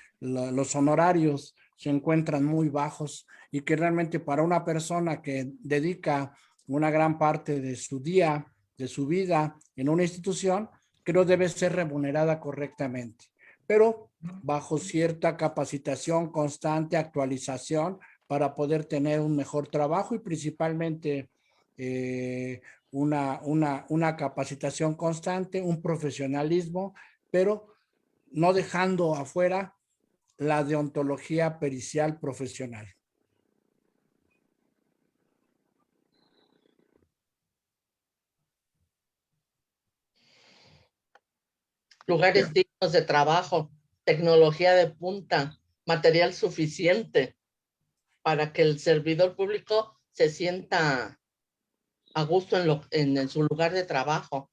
honorarios se encuentran muy bajos y que realmente para una persona que dedica una gran parte de su día, de su vida en una institución, creo debe ser remunerada correctamente, pero bajo cierta capacitación constante, actualización, para poder tener un mejor trabajo y principalmente una capacitación constante, un profesionalismo, pero no dejando afuera la deontología pericial profesional. Lugares dignos de trabajo, tecnología de punta, material suficiente para que el servidor público se sienta a gusto en su lugar de trabajo.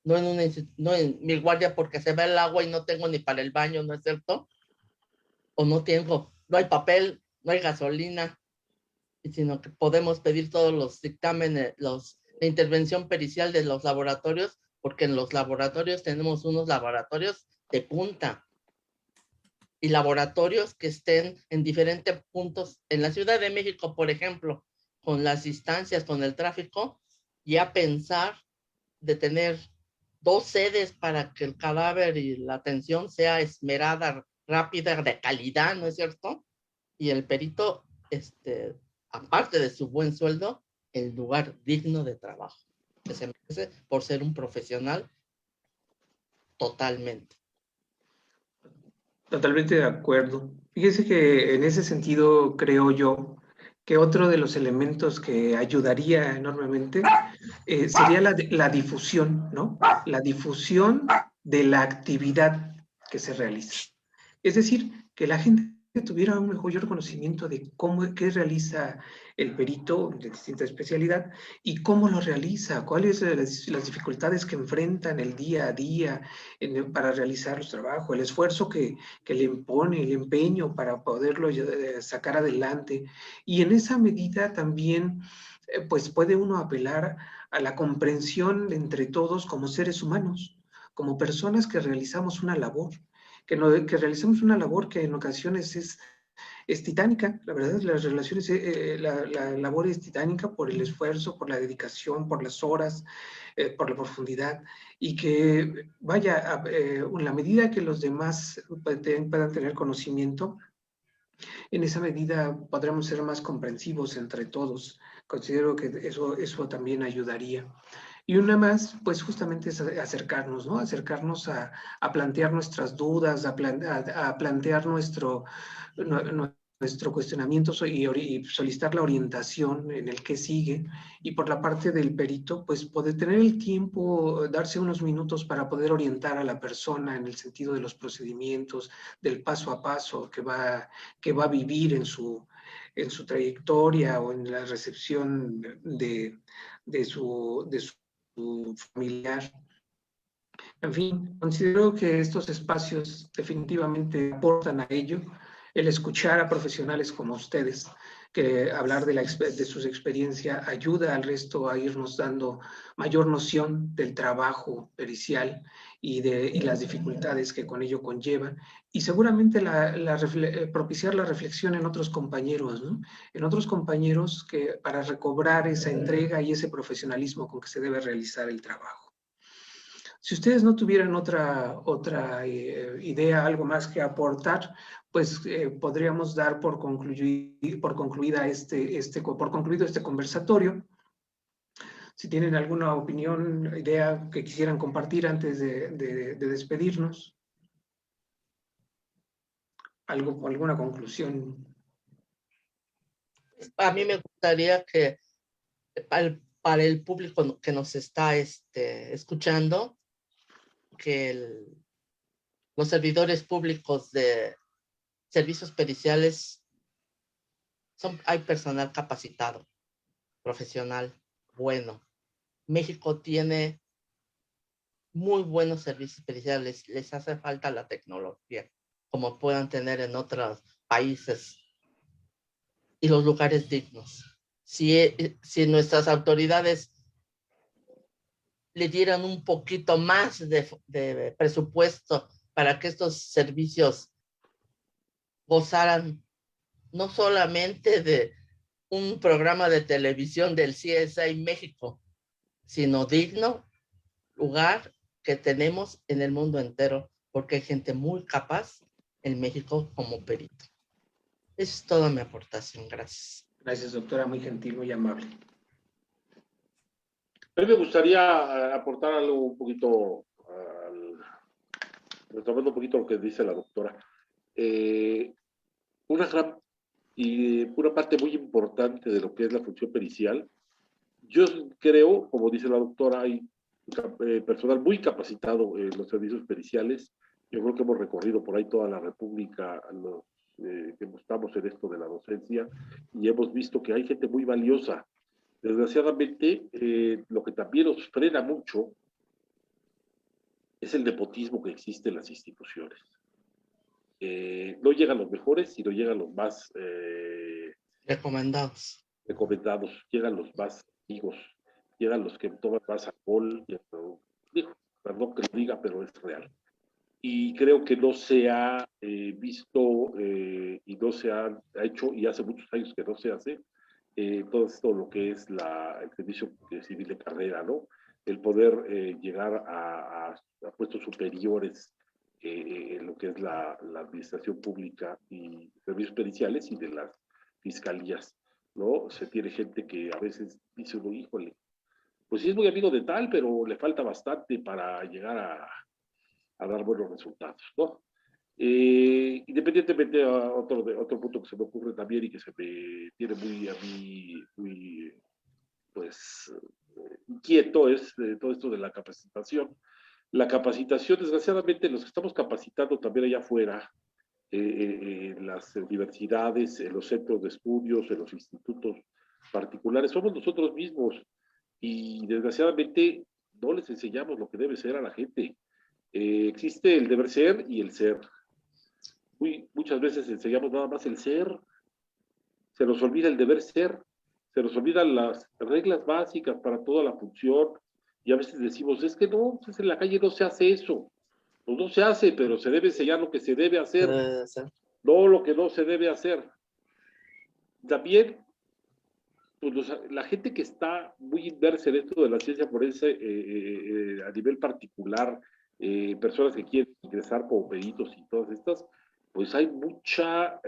No no en mi guardia porque se va el agua y no tengo ni para el baño, ¿no es cierto? O no hay papel, no hay gasolina, sino que podemos pedir todos los dictámenes, la intervención pericial de los laboratorios, porque en los laboratorios tenemos unos laboratorios de punta y laboratorios que estén en diferentes puntos. En la Ciudad de México, por ejemplo, con las distancias, con el tráfico, ya pensar de tener 2 sedes para que el cadáver y la atención sea esmerada, rápida, de calidad, ¿no es cierto? Y el perito, aparte de su buen sueldo, el lugar digno de trabajo que se merece por ser un profesional totalmente. Totalmente de acuerdo. Fíjese que en ese sentido creo yo que otro de los elementos que ayudaría enormemente sería la difusión, ¿no? La difusión de la actividad que se realiza. Es decir, que la gente tuviera un mayor conocimiento de qué realiza el perito de distinta especialidad y cómo lo realiza, cuáles son las dificultades que enfrentan el día a día para realizar los trabajos, el esfuerzo que le impone, el empeño para poderlo sacar adelante. Y en esa medida también pues puede uno apelar a la comprensión entre todos como seres humanos, como personas que realizamos una labor, que realizamos una labor que en ocasiones es titánica. La verdad, las relaciones, la labor es titánica por el esfuerzo, por la dedicación, por las horas, por la profundidad, y que vaya, en la medida que los demás puedan tener conocimiento, en esa medida podremos ser más comprensivos entre todos. Considero que eso también ayudaría. Y una más, pues justamente es acercarnos, ¿no? Acercarnos a plantear nuestras dudas, a plantear nuestro cuestionamiento y solicitar la orientación en el que sigue. Y por la parte del perito, pues poder tener el tiempo, darse unos minutos para poder orientar a la persona en el sentido de los procedimientos, del paso a paso que va a vivir en su trayectoria o en la recepción de su familiar. En fin, considero que estos espacios definitivamente aportan a ello, el escuchar a profesionales como ustedes, que hablar de sus experiencias ayuda al resto a irnos dando mayor noción del trabajo pericial y las dificultades que con ello conllevan, y seguramente propiciar la reflexión en otros compañeros, ¿no? En otros compañeros para recobrar esa entrega y ese profesionalismo con que se debe realizar el trabajo. Si ustedes no tuvieran otra idea, algo más que aportar, pues podríamos dar por concluido este conversatorio. Si tienen alguna opinión, idea que quisieran compartir antes de despedirnos. Alguna conclusión. A mí me gustaría que para el público que nos está escuchando, que los servidores públicos de servicios periciales hay personal capacitado, profesional, bueno. México tiene muy buenos servicios periciales, les hace falta la tecnología, como puedan tener en otros países, y los lugares dignos. Si nuestras autoridades le dieran un poquito más de presupuesto para que estos servicios gozaran no solamente de un programa de televisión del CSI México, sino digno lugar que tenemos en el mundo entero, porque hay gente muy capaz en México como perito. Esa es toda mi aportación. Gracias. Gracias, doctora, muy gentil, muy amable. A mí me gustaría aportar algo un poquito, retomando un poquito lo que dice la doctora. Una gran y una parte muy importante de lo que es la función pericial, yo creo, como dice la doctora, hay personal muy capacitado en los servicios periciales. Yo creo que hemos recorrido por ahí toda la República, que estamos en esto de la docencia, y hemos visto que hay gente muy valiosa. Desgraciadamente, lo que también nos frena mucho es el nepotismo que existe en las instituciones. No llegan los mejores, sino llegan los más recomendados, llegan los más amigos, llegan los que toman más alcohol, perdón que lo diga, pero es real. Y creo que no se ha visto y no se ha hecho, y hace muchos años que no se hace, todo esto lo que es el servicio civil de carrera, ¿no? El poder llegar a puestos superiores en lo que es la administración pública y servicios periciales y de las fiscalías, ¿no? Se tiene gente que a veces dice uno, híjole, pues sí es muy amigo de tal, pero le falta bastante para llegar a dar buenos resultados, ¿no? Independientemente a otro punto que se me ocurre también y que se me tiene muy a mí, muy, pues, inquieto es todo esto de la capacitación. La capacitación, desgraciadamente, los que estamos capacitando también allá afuera, en las universidades, en los centros de estudios, en los institutos particulares, somos nosotros mismos y desgraciadamente no les enseñamos lo que debe ser a la gente. Existe el deber ser y el ser. Muchas veces enseñamos nada más el ser, se nos olvida el deber ser, se nos olvidan las reglas básicas para toda la función y a veces decimos, es que no, pues en la calle no se hace eso. Pues no se hace, pero se debe enseñar lo que se debe hacer, no lo que no se debe hacer. También, pues la gente que está muy inversa en esto de la ciencia forense a nivel particular, personas que quieren ingresar como peritos y todas estas, pues hay mucha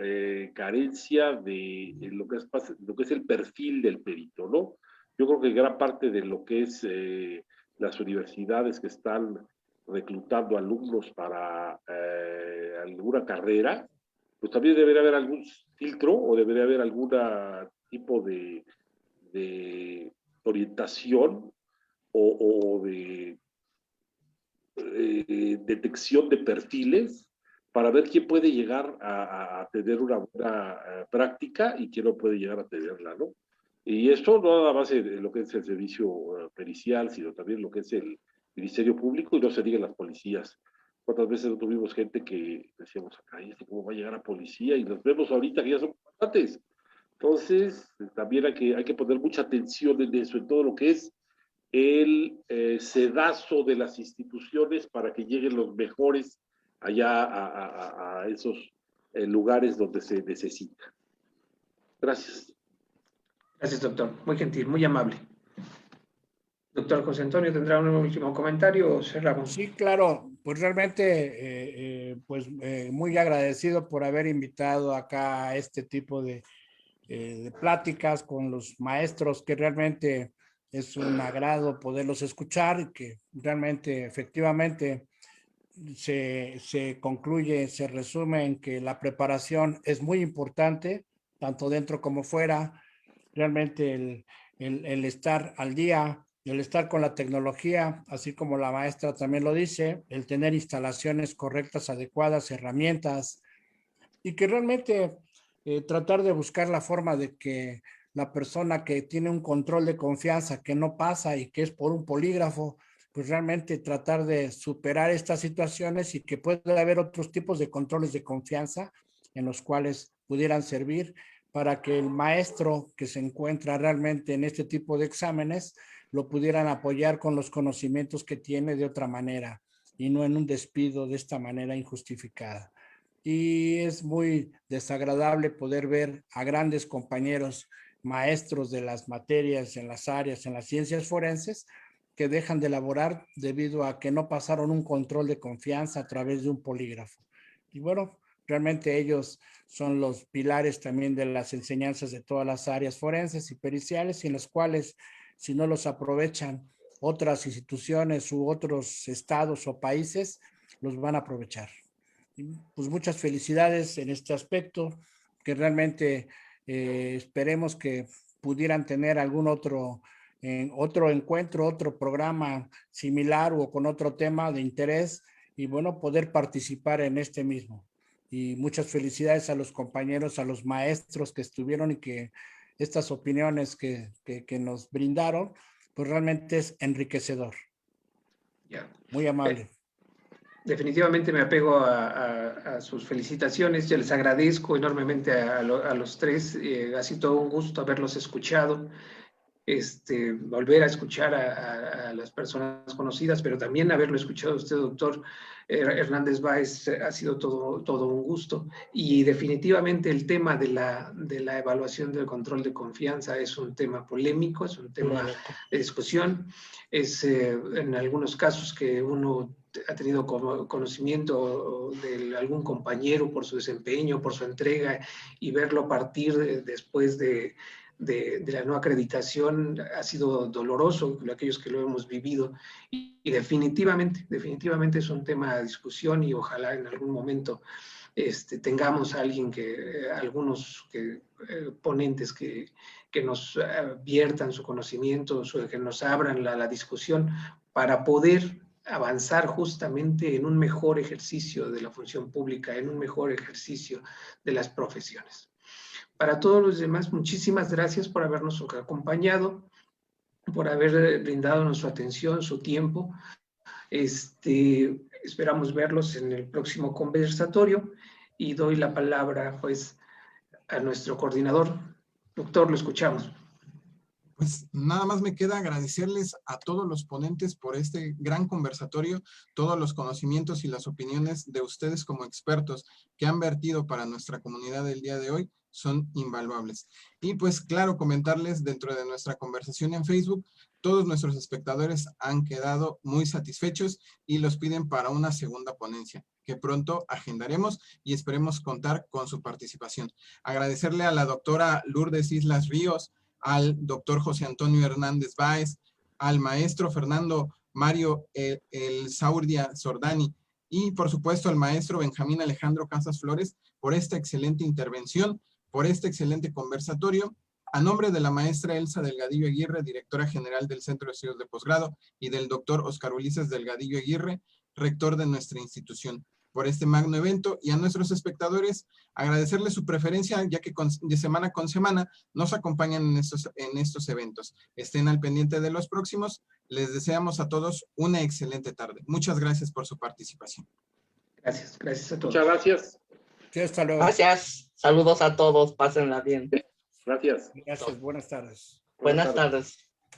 carencia de lo que es el perfil del perito, ¿no? Yo creo que gran parte de lo que es las universidades que están reclutando alumnos para alguna carrera, pues también debería haber algún filtro o debería haber algún tipo de orientación o de detección de perfiles para ver quién puede llegar a tener una buena práctica y quién no puede llegar a tenerla, ¿no? Y esto no nada más en lo que es el servicio pericial, sino también lo que es el Ministerio Público y no se diga las policías. ¿Cuántas veces no tuvimos gente que decíamos, ay, ¿cómo va a llegar a policía? Y los vemos ahorita que ya son comandantes. Entonces, también hay que poner mucha atención en eso, en todo lo que es el sedazo de las instituciones para que lleguen los mejores allá a esos lugares donde se necesita. Gracias. Gracias, doctor. Muy gentil, muy amable. Doctor José Antonio, ¿tendrá un último comentario o cerramos? Sí, claro, pues realmente, muy agradecido por haber invitado acá a este tipo de pláticas con los maestros, que realmente es un agrado poderlos escuchar y que realmente, efectivamente, se concluye, se resume en que la preparación es muy importante, tanto dentro como fuera. Realmente el estar al día, el estar con la tecnología, así como la maestra también lo dice, el tener instalaciones correctas, adecuadas, herramientas, y que realmente tratar de buscar la forma de que la persona que tiene un control de confianza que no pasa y que es por un polígrafo, pues realmente tratar de superar estas situaciones y que pueda haber otros tipos de controles de confianza en los cuales pudieran servir para que el maestro que se encuentra realmente en este tipo de exámenes lo pudieran apoyar con los conocimientos que tiene de otra manera y no en un despido de esta manera injustificada. Y es muy desagradable poder ver a grandes compañeros maestros de las materias en las áreas, en las ciencias forenses, que dejan de elaborar debido a que no pasaron un control de confianza a través de un polígrafo. Y bueno, realmente ellos son los pilares también de las enseñanzas de todas las áreas forenses y periciales, y en las cuales, si no los aprovechan otras instituciones u otros estados o países, los van a aprovechar. Y pues muchas felicidades en este aspecto, que realmente esperemos que pudieran tener algún otro encuentro, otro programa similar o con otro tema de interés, y bueno, poder participar en este mismo. Y muchas felicidades a los compañeros, a los maestros que estuvieron, y que estas opiniones que nos brindaron, pues realmente es enriquecedor. Ya. Muy amable. Definitivamente me apego a sus felicitaciones. Ya les agradezco enormemente a los tres. Ha sido todo un gusto haberlos escuchado. Volver a escuchar a las personas conocidas, pero también haberlo escuchado a usted, doctor Hernández Báez, ha sido todo un gusto. Y definitivamente el tema de la evaluación del control de confianza es un tema polémico, es un tema de discusión. Es en algunos casos que uno ha tenido conocimiento de algún compañero por su desempeño, por su entrega, y verlo partir después de la no acreditación ha sido doloroso, aquellos que lo hemos vivido, y definitivamente es un tema de discusión, y ojalá en algún momento tengamos a alguien algunos ponentes que nos viertan su conocimiento, que nos abran la discusión para poder avanzar justamente en un mejor ejercicio de la función pública, en un mejor ejercicio de las profesiones. Para todos los demás, muchísimas gracias por habernos acompañado, por haber brindado su atención, su tiempo. Esperamos verlos en el próximo conversatorio, y doy la palabra pues a nuestro coordinador. Doctor, lo escuchamos. Pues nada más me queda agradecerles a todos los ponentes por este gran conversatorio, todos los conocimientos y las opiniones de ustedes como expertos que han vertido para nuestra comunidad el día de hoy son invaluables. Y pues claro, comentarles dentro de nuestra conversación en Facebook, todos nuestros espectadores han quedado muy satisfechos y los piden para una segunda ponencia, que pronto agendaremos y esperemos contar con su participación. Agradecerle a la doctora Lourdes Islas Ríos, al doctor José Antonio Hernández Báez, al maestro Fernando Mario El Saurdia Sordani, y por supuesto al maestro Benjamín Alejandro Casas Flores por esta excelente intervención, por este excelente conversatorio. A nombre de la maestra Elsa Delgadillo Aguirre, directora general del Centro de Estudios de Posgrado, y del doctor Oscar Ulises Delgadillo Aguirre, rector de nuestra institución, por este magno evento, y a nuestros espectadores agradecerles su preferencia, ya que de semana con semana nos acompañan en estos eventos. Estén al pendiente de los próximos. Les deseamos a todos una excelente tarde. Muchas gracias por su participación. Gracias a todos. Muchas gracias. Sí, hasta luego. Gracias. Saludos a todos. Pásenla bien. Gracias. Gracias. Buenas tardes. Buenas tardes.